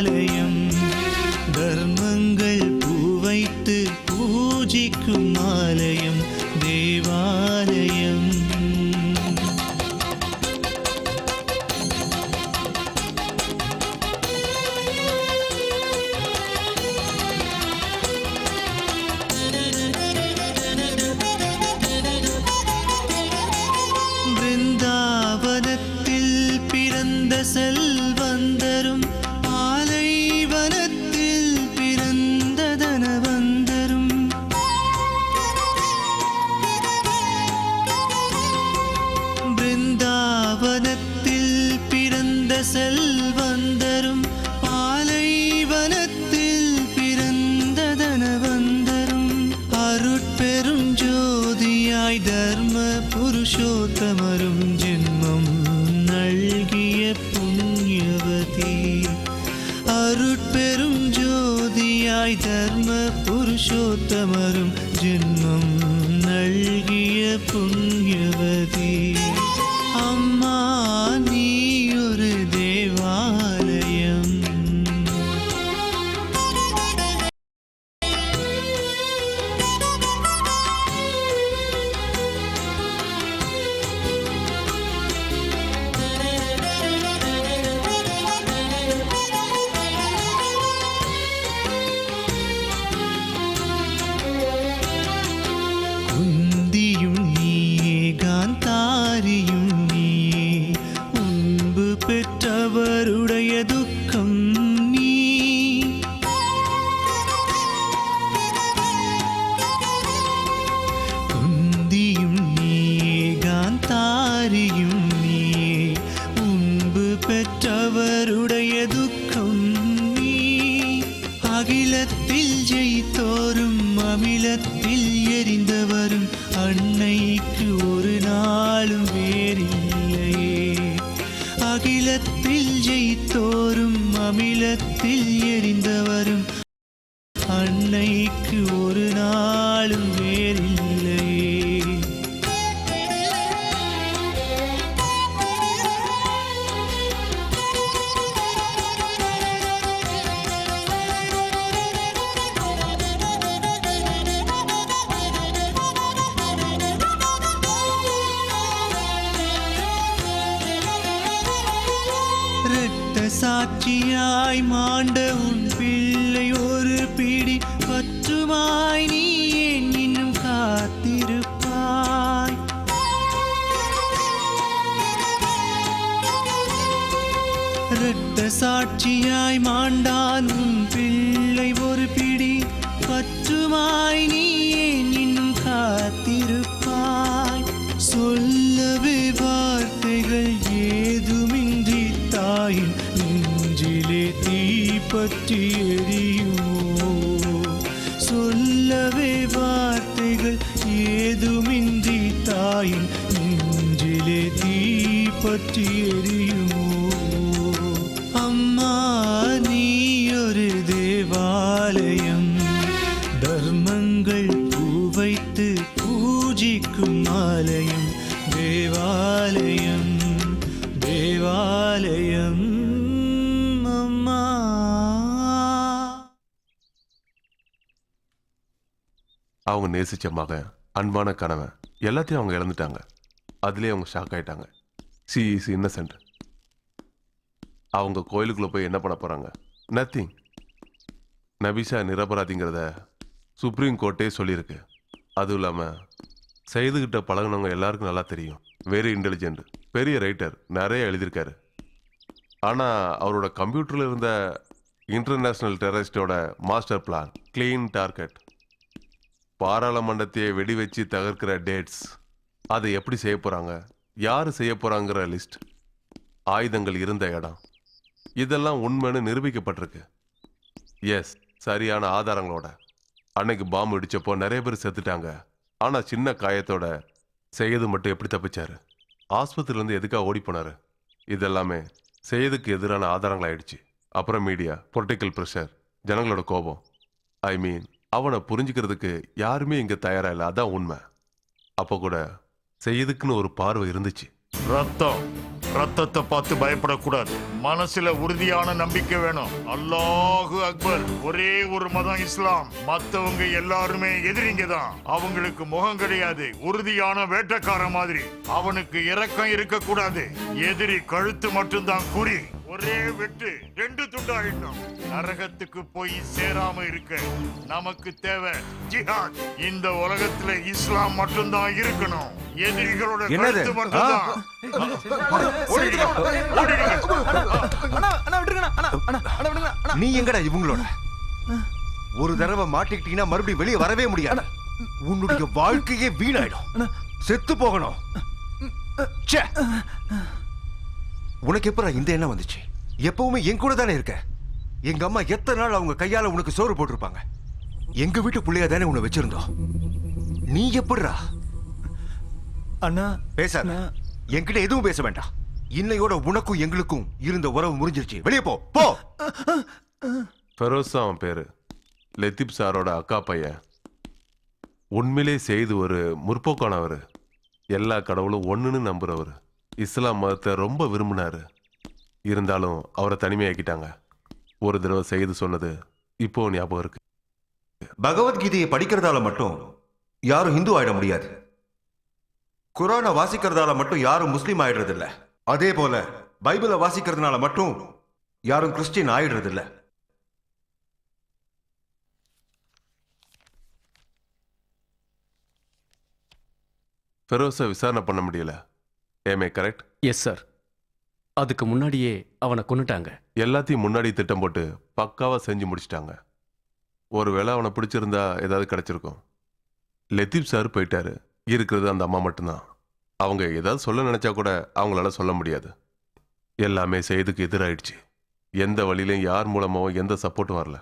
தேவாலயம் தர்மங்கள் பூவைத்து பூஜிக்கும் ஆலயம் தேவாலயம். பிருந்தாவனத்தில் பிறந்த செல்வந்தரும் ஆலைவனத்தில் பிறந்த தனவந்தரும் பிருந்தாவனத்தில் பிறந்த செல்வந்தரும் பாலைவனத்தில் பிறந்த தனவந்தரும் அருட்பெரும் ஜோதியாய் தர்ம புருஷோத்தமரும் ஜென்மம் நல்கிய புண்ணியவதி. அருட்பெரும் ஜோதியாய் தர்ம புருஷோத்தமரும் ஜென்மம் நல்கிய புண்ணியவதி. அம்மா நீ ஒரு தேவாலயம். குந்தியும் நீயே காந்தாரியும் நீயே முன்பு பெற்றவருடைய துக்கம் நீ. குந்தியும் நீயே காந்தாரியும் நீயே முன்பு பெற்றவருடைய துக்கம் நீ. அகிலத்தில் ஜெயித்தோரும் அமிலத்தில் எரிந்தவரும் அன்னைக்கு ஒரு நாளும் வேறில்லையே. அகிலத்தில் ஜெயித்தோரும் அமிலத்தில் எரிந்தவரும் அன்னைக்கு ஒரு நாளும் வேறில்லையே. இரத்த சாட்சியாய் மாண்ட உன் பிள்ளை ஒரு பிடி பற்றுமாய் நீ ஏன் இன்னும் காத்திருப்பாய். இரத்த சாட்சியாய் மாண்டான் உன் பிள்ளை ஒரு பிடி பற்றுமாய் நீ ஏன் இன்னும் காத்திருப்பாய். சொல்லவே வார்த்தைகள் ஏதுமின்றி தாயின் நெஞ்சிலே தீப்பற்றி எரியுமோ. சொல்லவே வார்த்தைகள் ஏதுமின்றி தாயின் நெஞ்சிலே தீப்பற்றி எரியுமோ. அம்மா நீ ஒரு தேவாலயம் தர்மங்கள் பூவைத்து பூஜிக்கும் ஆலயம் தேவாலயம் தேவாலயம். அம்மா அவங்க நேசிச்ச மகன், அன்பான கணவன் எல்லாத்தையும் அவங்க இழந்துட்டாங்க. அதுலேயே அவங்க ஷாக் ஆயிட்டாங்க. C is Innocent. அவங்க கோயிலுக்குள்ளே போய் என்ன பண்ண போகிறாங்க? நத்திங். நபிஷா நிரபராதிங்கிறத சுப்ரீம் கோர்ட்டே சொல்லியிருக்கு. அதுவும் இல்லாமல் செய்துகிட்ட பழகினவங்க எல்லாருக்கும் நல்லா தெரியும். வெரி இன்டெலிஜென்ட், பெரிய ரைட்டர், நிறைய எழுதியிருக்காரு. ஆனால் அவரோட கம்ப்யூட்டரில் இருந்த இன்டர்நேஷ்னல் டெரரிஸ்டோட மாஸ்டர் பிளான், கிளீன் டார்கெட், பாராளுமன்றத்தையே வெடி வச்சு தகர்க்கிற டேட்ஸ், அதை எப்படி செய்ய போகிறாங்க, யார் செய்ய போகிறாங்கிற லிஸ்ட், ஆயுதங்கள் இருந்த இடம், இதெல்லாம் உண்மைன்னு நிரூபிக்கப்பட்டிருக்கு. எஸ், சரியான ஆதாரங்களோட. அன்னைக்கு பாம்பு இடிச்சப்போ நிறைய பேர் செத்துட்டாங்க. ஆனால் சின்ன காயத்தோட செய்யது மட்டும் எப்படி தப்பிச்சாரு? ஆஸ்பத்திரியிலேருந்து எதுக்காக ஓடி போனாரு? இதெல்லாமே செய்யதுக்கு எதிரான ஆதாரங்களாயிடுச்சு. அப்புறம் மீடியா, பொலிட்டிக்கல் ப்ரெஷர், ஜனங்களோட கோபம். ஐ மீன், அவனை புரிஞ்சுக்கிறதுக்கு யாருமே இங்கே தயாராக இல்லை. அதான் உண்மை. அப்போ கூட செய்யதுக்குன்னு ஒரு பார்வை இருந்துச்சு. ரத்தம், ரத்தத்தை பார்த்து பயப்படக்கூடாது. மனசுல உறுதியான நம்பிக்கை வேணும். அல்லாஹு அக்பர். ஒரே ஒரு மதம் இஸ்லாம். மத்தவங்க எல்லாருமே எதிரிங்க தான். அவங்களுக்கு முகம் கிடையாது. உறுதியான வேட்டைக்கார மாதிரி. அவனுக்கு இரக்கம் இருக்க கூடாது. எதிரி கழுத்து மட்டும்தான் குறி. ஒரே வெட்டு 2 துண்டாயிடும். நரகத்துக்கு போய் சேராம இருக்க நமக்கு தேவை ஜிஹாத். இந்த உலகத்துல இஸ்லாம் மட்டும்தான் இருக்கணும். எதிரிகளோட கழுத்து மட்டும்தான். நீ எங்கடா இவங்களோட? ஒரு தடவை மாட்டிக்கிட்டீங்கன்னா மறுபடியும் வெளியே வரவே முடியாது. உன்னுடைய வாழ்க்கையே வீணாயிடும். செத்து போகணும். ச்சே. உனக்கு எப்ப இந்த எண்ணம் வந்துச்சு? எப்பவுமே என் கூட தானே இருக்க. எங்க அம்மா எத்தனை நாள் அவங்க கையால உனக்கு சோறு போட்டிருப்பாங்க. எங்க வீட்டு பிள்ளையா தானே உன்னை வச்சிருந்தோம். நீ எப்படிடா? அண்ணா பேசாத. என்கிட்ட எதுவும் பேச வேண்டாம். இன்னையோட உனக்கும் எங்களுக்கும் இருந்த உறவு முறிஞ்சிருச்சு. வெளியே போ போ. ஃபெரோஸ் அவன் பேரு. லத்தீப் சாரோட அக்கா பையன். உண்மையிலே செய்து ஒரு முற்போக்கானவர். எல்லா கடவுளும் ஒண்ணுன்னு நம்புறவர். இஸ்லாம் மதத்தை ரொம்ப விரும்பினாரு. இருந்தாலும் அவரை தனிமையாக்கிட்டாங்க. ஒரு தடவை செய்து சொன்னது இப்போ ஞாபகம் இருக்கு. பகவத்கீதையை படிக்கிறதால மட்டும் யாரும் ஹிந்து ஆயிட முடியாது. குரானை வாசிக்கிறதால மட்டும் யாரும் முஸ்லீம் ஆயிடுறது இல்ல. அதே போல பைபிளை வாசிக்கிறதுனால மட்டும் யாரும் கிறிஸ்டின் ஆயிடுறது இல்ல. ஃபெரோஸை விசாரணை பண்ண முடியல. ஏமே கரெக்ட்? Yes sir. அதுக்கு முன்னாடியே அவனை கொன்னுட்டாங்க. எல்லாத்தையும் முன்னாடி திட்டம் போட்டு பக்காவா செஞ்சு முடிச்சிட்டாங்க. ஒருவேளை அவனை பிடிச்சிருந்தா ஏதாவது கிடைச்சிருக்கும். லத்தீப் சார் போயிட்டாரு. இருக்கிறது அந்த அம்மா மட்டும்தான். அவங்க ஏதாவது சொல்ல நினைச்சா கூட அவங்களால சொல்ல முடியாது. எல்லாமே செய்துக்கு எதிராயிடுச்சு. எந்த வழியிலும் யார் மூலமாவும் எந்த சப்போர்ட்டும் வரல.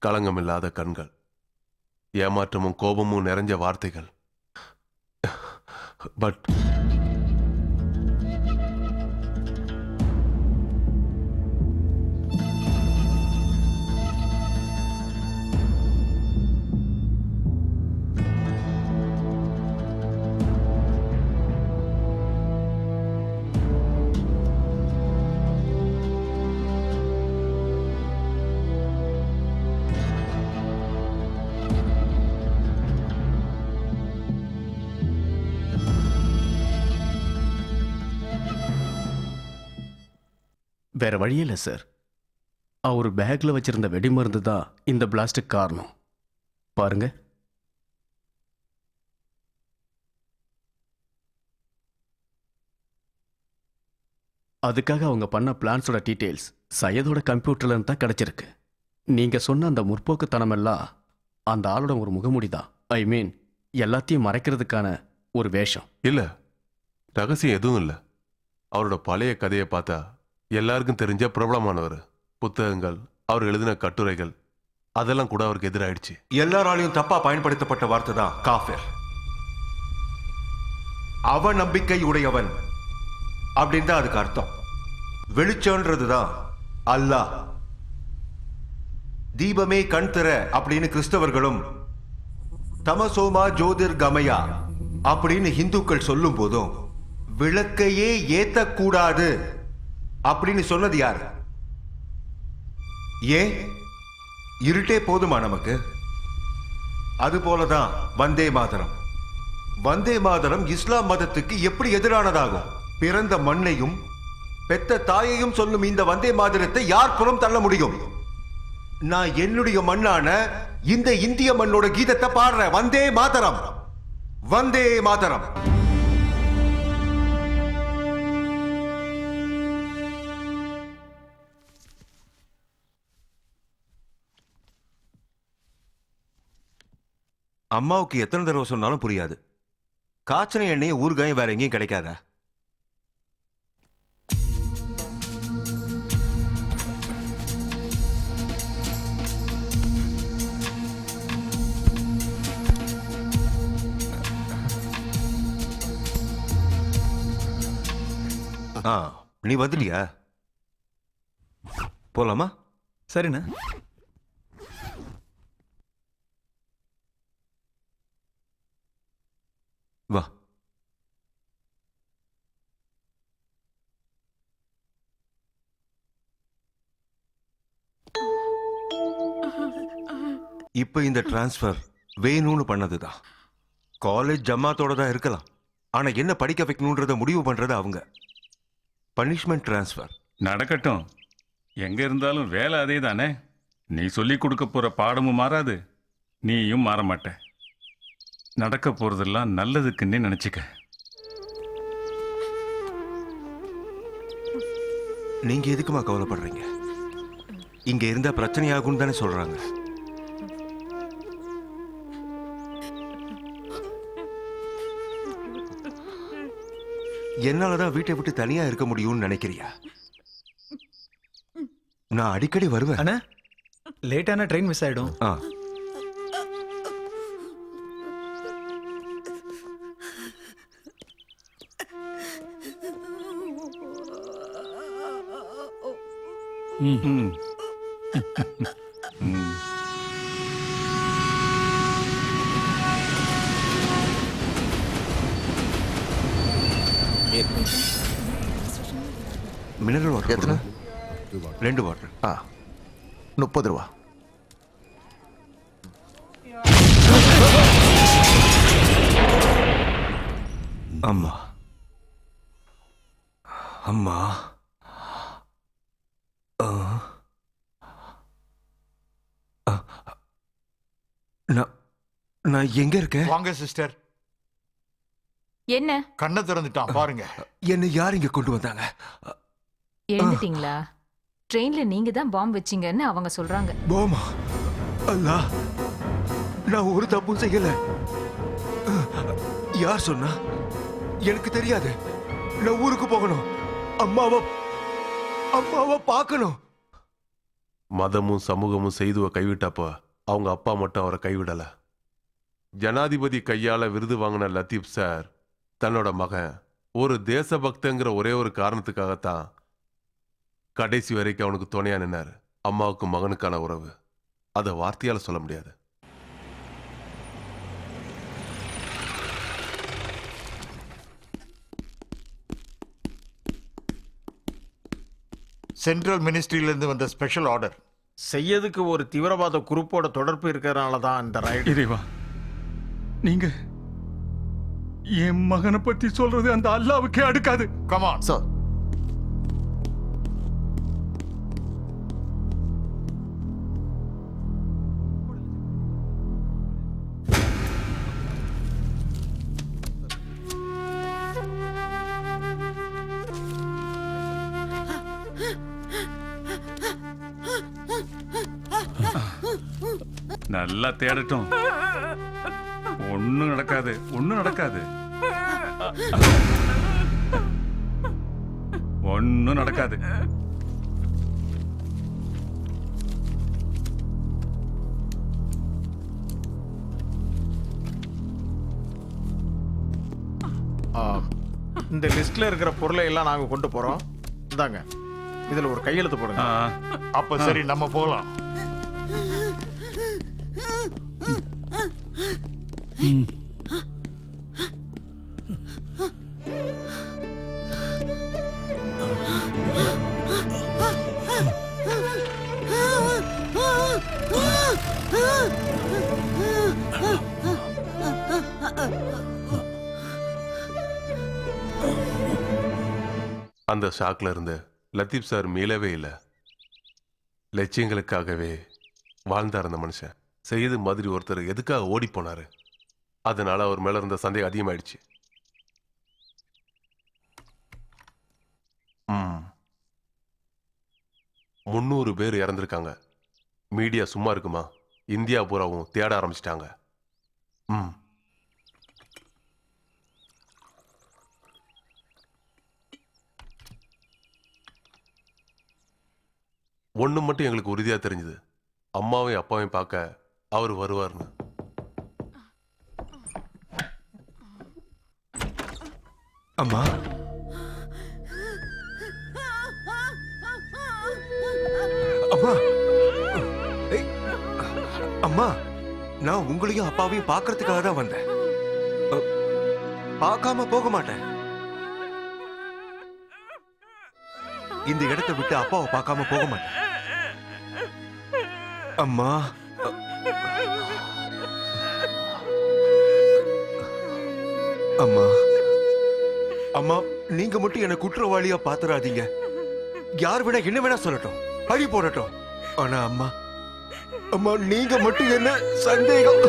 களங்கம் இல்லாத கண்கள், ஏமாற்றமும் கோபமும் நிறைஞ்ச வார்த்தைகள். பட் வேற வழியே இல்லை சார். அவர் பேக்ல வச்சிருந்த வெடிமருந்து தான் இந்த பிளாஸ்டுக்கு காரணம். பாருங்க. அதுக்காக அவங்க பண்ண பிளான்ஸோட டீட்டெயில்ஸ் சையதோட கம்ப்யூட்டர்ல இருந்து தான் கிடைச்சிருக்கு. நீங்க சொன்ன அந்த முற்போக்குத்தனமெல்லாம் அந்த ஆளோட ஒரு முகமூடி தான். ஐ மீன், எல்லாத்தையும் மறைக்கிறதுக்கான ஒரு வேஷம். இல்ல, ரகசியம் எதுவும் இல்லை. அவரோட பழைய கதையை பார்த்தா எல்லாருக்கும் தெரிஞ்ச பிரபலமானவர். புத்தகங்கள், அவர் எழுதின கட்டுரைகள், அதெல்லாம் கூட அவருக்கு எதிராயிடுச்சு. எல்லாராலையும் தப்பா பயன்படுத்தப்பட்ட வார்த்தை தான் காஃபிர். அவ நம்பிக்கை உடையவன் அப்படின்னு தான் அதுக்கு அர்த்தம். வெளிச்சம்ன்றதுதான் அல்லாஹ். தீபமே கண் திற அப்படின்னு கிறிஸ்தவர்களும், தமசோமா ஜோதிர் கமயா அப்படின்னு இந்துக்கள் சொல்லும் போதும் விளக்கையே ஏத்தக்கூடாது அப்படின்னு சொன்னது யாரு? ஏன் இருட்டே போதுமா நமக்கு? அது போலதான் வந்தே மாதரம். வந்தே மாதரம் இஸ்லாம் மதத்துக்கு எப்படி எதிரானதாகும்? பிறந்த மண்ணையும் பெத்த தாயையும் சொல்லும் இந்த வந்தே மாதரத்தை யார் புறம் தள்ள முடியும்? நான் என்னுடைய மண்ணான இந்த இந்திய மண்ணோட கீதத்தை பாடுறேன். வந்தே மாதரம், வந்தே மாதரம். அம்மாவுக்கு எத்தனை தடவை சொன்னாலும் புரியாது. காய்ச்சன எண்ணெய் ஊறுகாயும் வேற எங்கேயும் கிடைக்காதா? நீ வந்துட்டியா? போலாமா? சரிண்ணா. வா. இப்போ இந்த டிரான்ஸ்ஃபர் வேணும்னு பண்ணதுதான். காலேஜ் ஜமாத்தோட தான் இருக்கலாம், ஆனா என்ன படிக்க வைக்கணுன்றத முடிவு பண்றது அவங்க. பனிஷ்மெண்ட் டிரான்ஸ்ஃபர் நடக்கட்டும். எங்க இருந்தாலும் வேலை அதே தானே. நீ சொல்லி கொடுக்க போற பாடமும் மாறாது, நீயும் மாற மாட்ட. நடக்க போறதெல்லாம் நல்லதுக்குன்னே நினைச்சுக்க. நீங்க எதுக்குமா கவலைப்படுறீங்க? இங்க இருந்தா பிரச்சனையாகும் தானே சொல்றாங்க. என்னாலதான் வீட்டை விட்டு தனியா இருக்க முடியும்னு நினைக்கிறியா? நான் அடிக்கடி வருவேன். அண்ணா லேட்டான ட்ரெயின் மிஸ் ஆயிடும். மினரல் வாட்டர் எத்தனை? 2 வாட்டர். 30 ரூபா. அம்மா அம்மா நான் எங்க இருக்கேன்? வாங்க சிஸ்டர். என்ன கண்ணை திறந்துட்டான் பாருங்க. என்ன யார் இங்க கொண்டு வந்தாங்க? எழுந்துட்டீங்களா? ட்ரெயின்ல நீங்க தான் பாம்பு வச்சீங்கன்னு அவங்க சொல்றாங்க. பாமா? அல்லா, நான் ஒரு தப்பும் செய்யல. யார் சொன்னா? எனக்கு தெரியாது. நான் ஊருக்கு போகணும். அம்மாவை பார்க்கணும். மதமும் சமூகமும் செய்துவ கைவிட்டப்ப அவங்க அப்பா மட்டும் அவரை கைவிடல. ஜனாதிபதி கையால விருது வாங்கின லத்தீப் சார் தன்னோட மகன் ஒரு தேசபக்தங்கிற ஒரே ஒரு காரணத்துக்காகத்தான் கடைசி வரைக்கும் அவனுக்கு துணையா நின்னாரு. அம்மாவுக்கு மகனுக்கான உறவு அதை வார்த்தையால சொல்ல முடியாது. சென்ட்ரல் மினிஸ்ட்ரியிலிருந்து வந்த ஸ்பெஷல் ஆர்டர். செய்யதுக்கு ஒரு தீவிரவாத குரூப்போட தொடர்பு இருக்கிறதுனால தான் இந்த ரைடு. இறைவா, நீங்க என் மகனை பத்தி சொல்றது அந்த அல்லாவுக்கே அடுக்காது. Come on sir. நல்லா தேடட்டும். ஒண்ணும் நடக்காது, ஒண்ணும் நடக்காது, ஒண்ணும் நடக்காது. இந்த லிஸ்ட்ல இருக்கிற பொருளை எல்லாம் நாங்க கொண்டு போறோம். இந்தாங்க, இதுல ஒரு கையெழுத்து போடுங்க. அப்ப சரி, நம்ம போலாம். அந்த ஷாக்ல இருந்து லத்தீப் சார் மீளவே இல்லை. லட்சியங்களுக்காகவே வாழ்ந்தார் அந்த மனுஷன். செய்து மாதிரி ஒருத்தர் எதுக்காக ஓடி போனாரு, அதனால அவர் மேல இருந்த சந்தேகம் அதிகமாயிடுச்சு. 300 பேர் இறந்திருக்காங்க. மீடியா சும்மா இருக்குமா? இந்தியா பூராவும் தேட ஆரம்பிச்சிட்டாங்க. ஒண்ணு மட்டும் எங்களுக்கு உறுதியா தெரிஞ்சது, அம்மாவையும் அப்பாவையும் பார்க்க அவர் வருவார்னு. அம்மா, அம்மா, அம்மா, நான் உங்களையும் அப்பாவையும் பார்க்கறதுக்காக தான் வந்தேன். பார்க்காம போக மாட்டேன். இந்த இடத்தை விட்டு அப்பாவை பார்க்காம போக மாட்டேன். அம்மா, அம்மா அம்மா நீங்க மட்டும் என்ன குற்றவாளியா பாத்துறாதீங்க. யார் வேணா என்ன வேணா சொல்லட்டும், பழி போடட்டும். ஆனா அம்மா அம்மா நீங்க மட்டும் என்ன சந்தேகம்.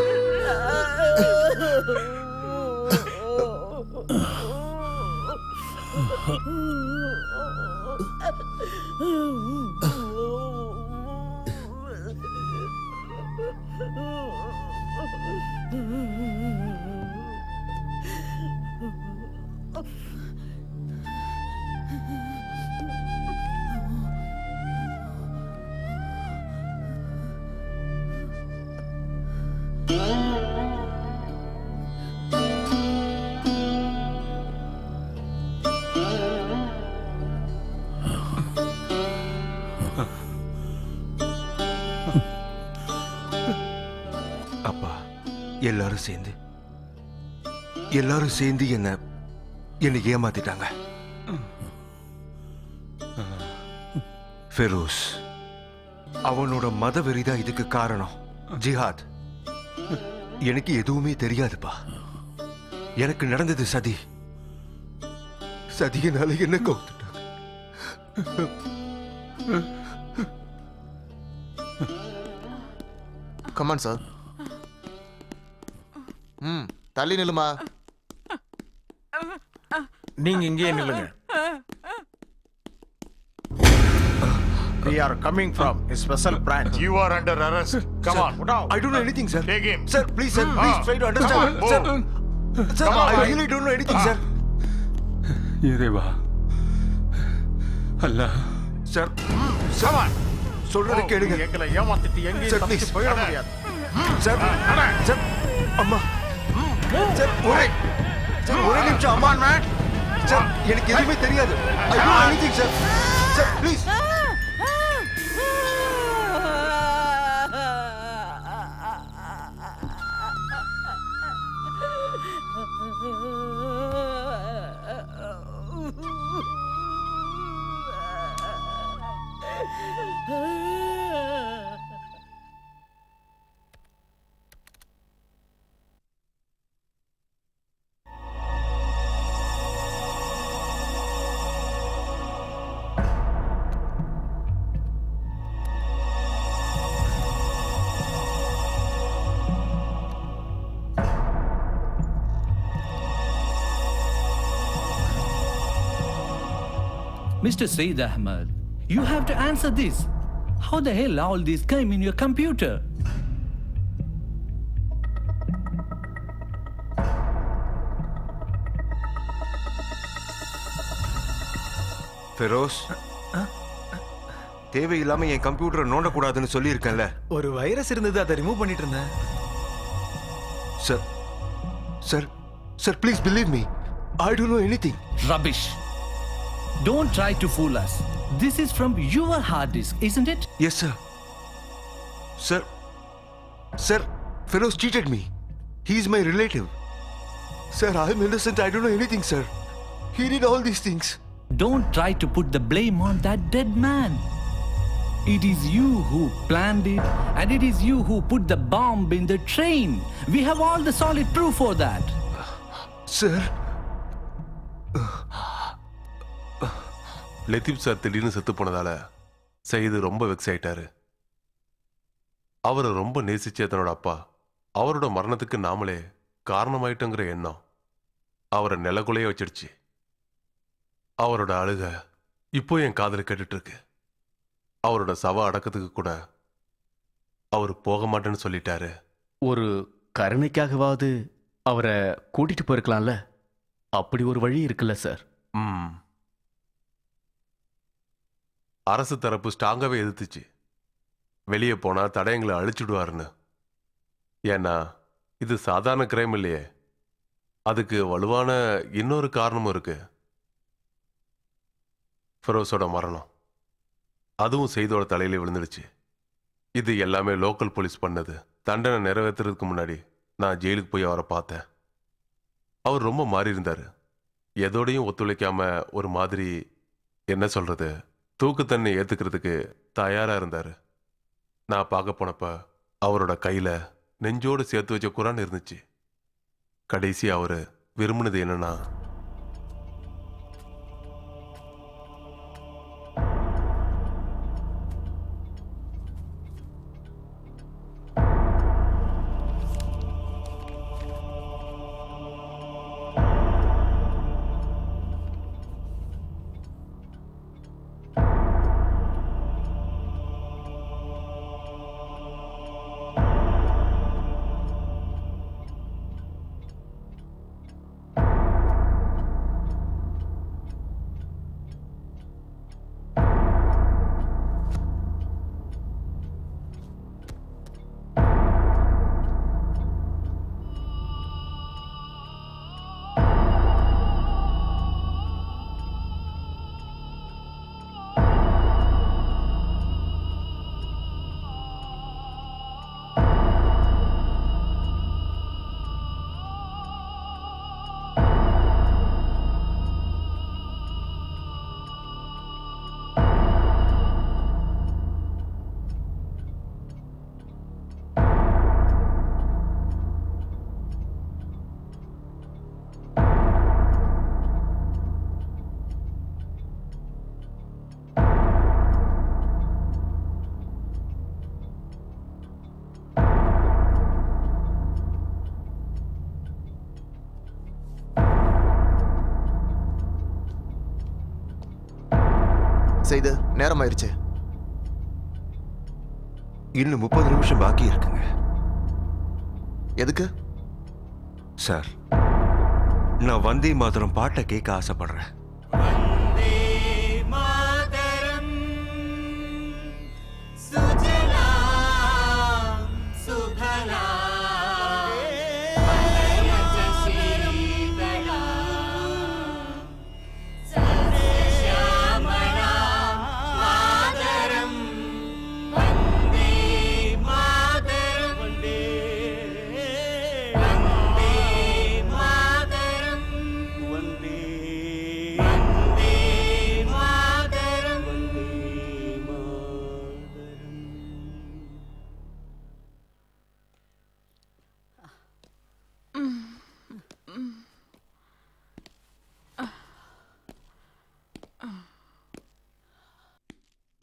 அப்பா எல்லாரும் சேர்ந்து என்னை ஏமாத்திட்டாங்க. ஃபெரோஸ் அவனோட மத வெறிதான் இதுக்கு காரணம். ஜிஹாத் எனக்கு எதுவுமே தெரியாதுப்பா. எனக்கு நடந்தது சதியினால என்ன கவுத்துட்டாங்க. Come on sir. தள்ளி நில்லுமா. நீங்க இங்கே நில்லுங்க. We are coming from a special branch. You are under arrest. Come on. I don't know anything, sir. Take him. Sir, please try to understand. Sir, I really don't know anything, sir. இறைவா அல்லாஹ். Sir, come on. சொல்றத கேளுங்க. எங்களை ஏமாத்திட்டு எங்கேயும் தப்பிச்சு போயிட முடியாது. Sir, sir, அம்மா. Sir, ஒரே நிமிஷம் அம்மா. Sir, எனக்கு எதுவுமே தெரியாது. I don't know anything, sir. Sir, please. Mr. Saeed Ahmed, you have to answer this. How the hell all this came in your computer? Feroz, தேவையில்லாம என் கம்ப்யூட்டரை நோண்டக்கூடாதுன்னு சொல்லியிருக்கேன்ல. ஒரு வைரஸ் இருந்தது, அதை ரிமூவ் பண்ணிட்டு இருந்தேன். Sir, please believe me. I don't know anything. Rubbish. Don't try to fool us. This is from your hard disk, isn't it? Yes, sir. Sir, Feroz cheated me. He is my relative. Sir, I am innocent. I don't know anything, sir. He did all these things. Don't try to put the blame on that dead man. It is you who planned it, and it is you who put the bomb in the train. We have all the solid proof for that. Sir. Latif sir திடீர்னு செத்து போனதால சயீது ரொம்ப வெக்ஸ் ஆயிட்டாரு. அவரை ரொம்ப நேசிச்ச தன்னோட அப்பா அவரோட மரணத்துக்கு நாமளே காரணமாயிட்டோங்கிற எண்ணம் அவரை நிலக்குலைய வச்சிடுச்சு. அவரோட அழுக இப்போ என் காதுல கேட்டுட்டு இருக்கு. அவரோட சவ அடக்கத்துக்கு கூட அவர் போக மாட்டேன்னு சொல்லிட்டாரு. ஒரு கருணைக்காகவாவது அவரை கூட்டிட்டு போயிருக்கலாம்ல. அப்படி ஒரு வழி இருக்குல்ல சார்? அரசு தரப்பு ஸ்ட்ராங்காவே எதிர்த்துச்சு. வெளியே போனா தடயங்களை அழிச்சுடுவாருன்னு. ஏன்னா இது சாதாரண கிரைம் இல்லையே, அதுக்கு வலுவான இன்னொரு காரணமும் இருக்கு. ஃபெரோஸோட மரணம், அதுவும் செய்தோட தலையில விழுந்துடுச்சு. இது எல்லாமே லோக்கல் போலீஸ் பண்ணது. தண்டனை நிறைவேற்றுறதுக்கு முன்னாடி நான் ஜெயிலுக்கு போய் அவரை பார்த்தேன். அவர் ரொம்ப மாறி இருந்தாரு. எதோடையும் ஒத்துழைக்காம ஒரு மாதிரி, என்ன சொல்றது, தூக்கு தண்ணி ஏத்துக்கிறதுக்கு தயாரா இருந்தாரு. நான் பார்க்க போனப்ப அவரோட கையில நெஞ்சோடு சேர்த்து வச்ச குரான் இருந்துச்சு. கடைசி அவரு விரும்பினது என்னன்னா, செய்து நேரம் ஆயிருச்சு. இன்னும் 30 நிமிஷம் பாக்கி இருக்குங்க. எதுக்கு சார்? நான் வந்தே மாதரம் பாட்டை கேட்க ஆசைப்படுறேன்.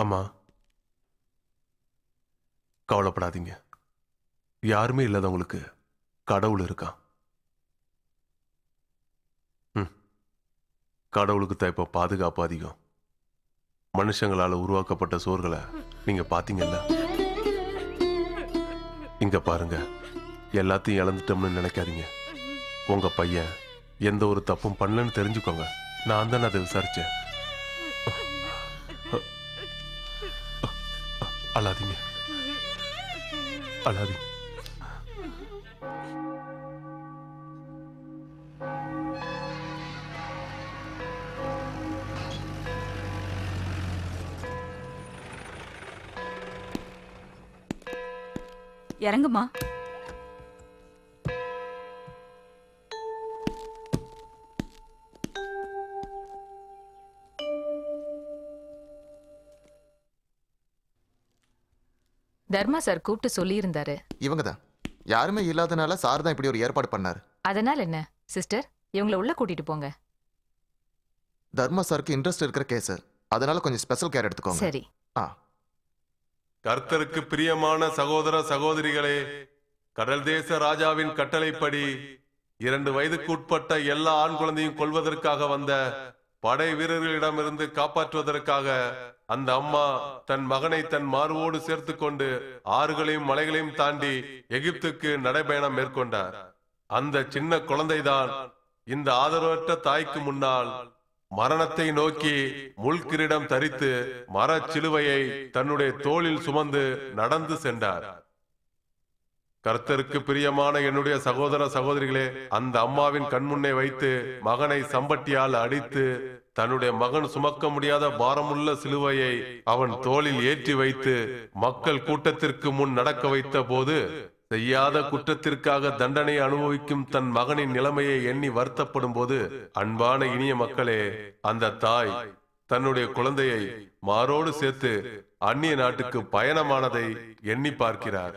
அம்மா, கவலைப்படாதீங்க. யாருமே இல்லாதவங்களுக்கு கடவுள் இருக்கான். கடவுளுக்கு தான் இப்போ பாதுகாப்பு அதிகம். மனுஷங்களால உருவாக்கப்பட்ட சோர்களை நீங்க பாத்தீங்கல்ல. இங்க பாருங்க, எல்லாத்தையும் இழந்துட்டோம்னு நினைக்காதீங்க. உங்க பையன் எந்த ஒரு தப்பும் பண்ணலன்னு தெரிஞ்சுக்கோங்க. நான் தான் அதை விசாரிச்சேன். அழாதீங்க, அழாதீங்க. இறங்குமா. தர்மா சார் கூப்பிட்டு சொல்லியிருந்தாரு. இவங்க தான். யாருமே இல்லாதனால சார் தான் இப்படி ஒரு ஏற்பாடு பண்ணாரு. அதனால என்ன சிஸ்டர், இவங்கள உள்ள கூட்டிட்டு போங்க. தர்மா சாருக்கு இன்ட்ரெஸ்ட் இருக்கிற கேஸ், அதனால கொஞ்சம் ஸ்பெஷல் கேர் எடுத்துக்கோங்க. சரி. கர்த்தருக்கு பிரியமான சகோதர சகோதரிகளே, கடல் தேச ராஜாவின் கட்டளைப்படி 2 வயதுக்கு உட்பட்ட எல்லா ஆண் குழந்தையும் கொல்வதற்காக வந்த படை வீரர்களிடமிருந்து காப்பாற்றுவதற்காக அந்த அம்மா தன் மகனை தன் மார்போடு சேர்த்து கொண்டு ஆறுகளையும் மலைகளையும் தாண்டி எகிப்துக்கு நடைபயணம் மேற்கொண்டார். அந்த சின்ன குழந்தைதான் இந்த ஆதரவற்ற தாய்க்கு முன்னால் மரணத்தை நோக்கி முள்கிரீடம் தரித்து மரச்சிலுவையை தன்னுடைய தோளில் சுமந்து நடந்து சென்றார். கர்த்தருக்கு பிரியமான என்னுடைய சகோதர சகோதரிகளே, அந்த அம்மாவின் கண்முன்னே வைத்து மகனை சம்பட்டியால் அடித்து தன்னுடைய மகன் சுமக்க முடியாத பாரமுள்ள சிலுவையை அவன் தோளில் ஏற்றி வைத்து மக்கள் கூட்டத்திற்கு முன் நடக்க வைத்த போது செய்யாத குற்றத்திற்காக தண்டனை அனுபவிக்கும் தன் மகனின் நிலைமையை எண்ணி வருத்தப்படும் போது, அன்பான இனிய மக்களே, அந்த தாய் தன்னுடைய குழந்தையை மாரோடு சேர்த்து அந்நிய நாட்டுக்கு பயணமானதை எண்ணி பார்க்கிறார்.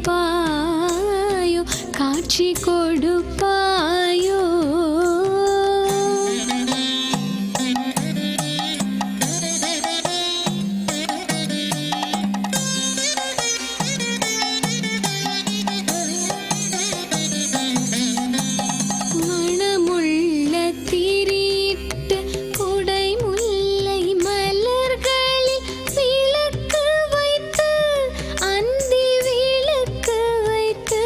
கிடைப்பாயோ காட்சி கொடுப்பாயோ மணமுள்ள திரியிட்டு குடை முல்லை மலர்களில் விளக்கு வைத்து அந்தி விளக்கு வைத்து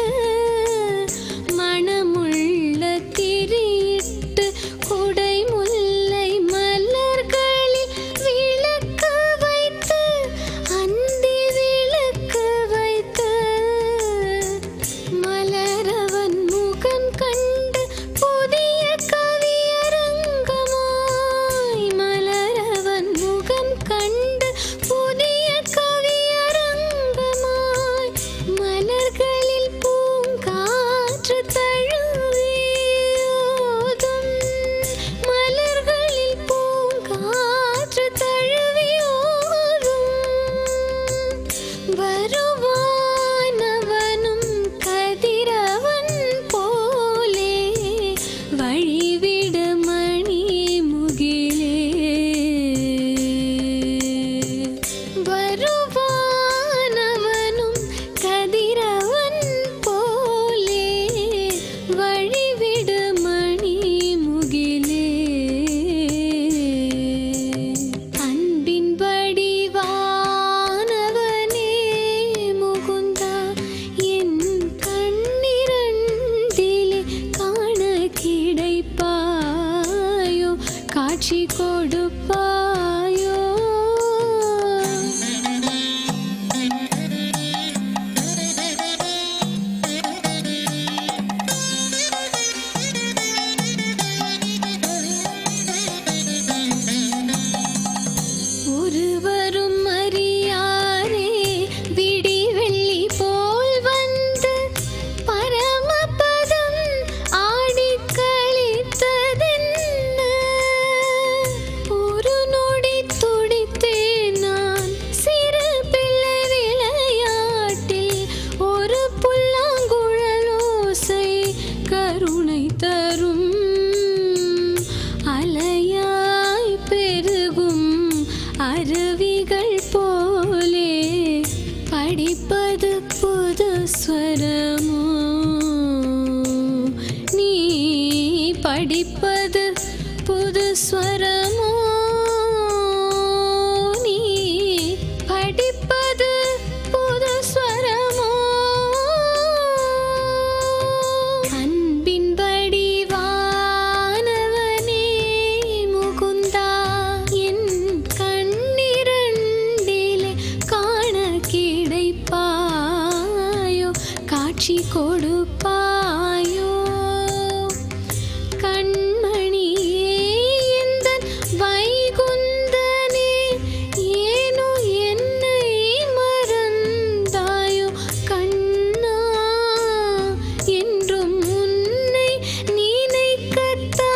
மணமுள்ள திரியிட்டு குடை முல்லை மலர்களில் விளக்கு வைத்து அந்தி விளக்கு வைத்து மலரவன் முகம் கண்டு புதிய கவியரங்கமாய் மலரவன் முகம் கண்டு புதிய கவியரங்கமாய் மலர்களில் பூங்காற்று தழுவியோதும் மலர்களில் பூங்காற்று தழுவியோதும் வருவானவனும் கதிரவன் போலே வழிவிடு மணி முகிலே வருவானவனும் கதிரவன் போலே வழிவிடு மணி முகிலே அன்பின் வடிவானவனே முகுந்தா என் கண்ணிரண்டிலே காண கிடைப்பாயோ காட்சி கொடுப்பாயோ ஒருவரும் அறியாரே விடிவெள்ளி போல் வந்து பரமபதம் ஆடிக் களித்ததென்ன ஒரு நொடி துடித்தேன் நான் சிறு பிள்ளை விளையாட்டில் ஒரு புல்லாங்குழலோசை கருணை தரும் அலையாய் பெருகும் அருவிகள் போலே படிப்பது புது ஸ்வரமோ நீ படிப்பது புது ஸ்வரமோ நீ படிப்பது புது ஸ்வரமோ அன்பின் வடிவானவனே முகுந்தா என் கண்ணிரண்டிலே காண கிடைப்பாயோ காட்சி கொடுப்பாயோ கண்மணியே எந்தன் வைகுந்தனே ஏனோ என்னை மறந்தாயோ கண்ணா என்றும் உன்னை நினைக்கத்தானோ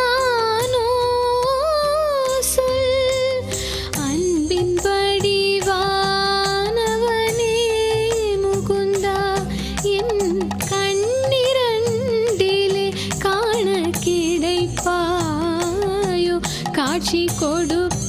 சொல் அன்பின் வடிவானவனே முகுந்தா என் கண்ணிரண்டிலே காண கிடைப்பாயோ காட்சி கொடுப்பாயோ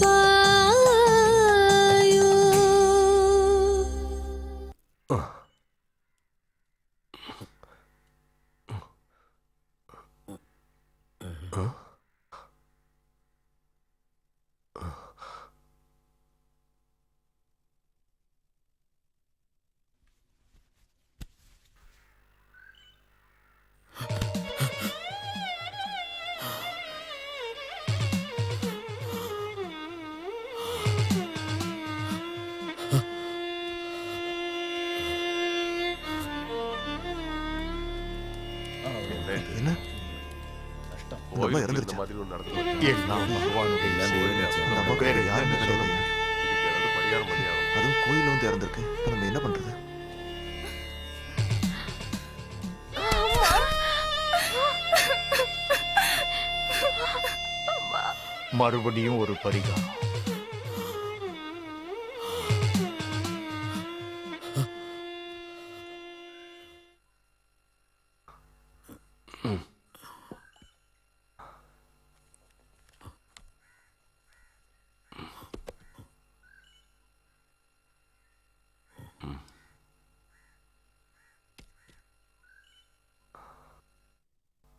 என்ன கோயில் இறந்துருச்சு. இந்த மாதிரி ஒண்ணு நடந்து எல்லாம் பகவானுடைய செயல். நமக்கு வேற யாருமே கிடையாது. இதுக்கு ஏதாவது பரிகாரம் பண்ணியாகணும். அதுவும் கோயில் வந்து இறந்துருக்கு இப்ப நம்ம என்ன பண்றது மறுபடியும் ஒரு பரிகாரம்.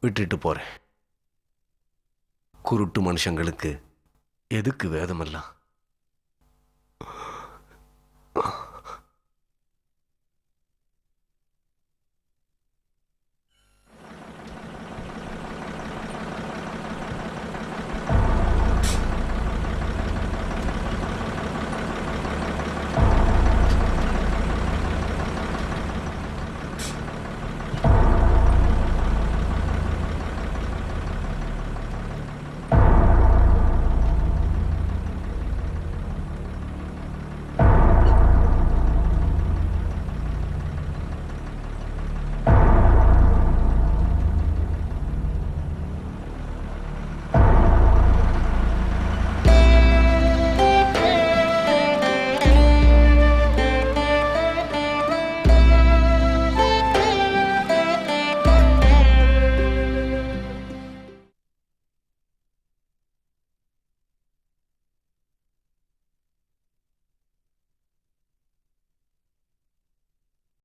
விட்டுட்டு போறேன். குருட்டு மனுஷங்களுக்கு எதுக்கு வேதமெல்லாம்?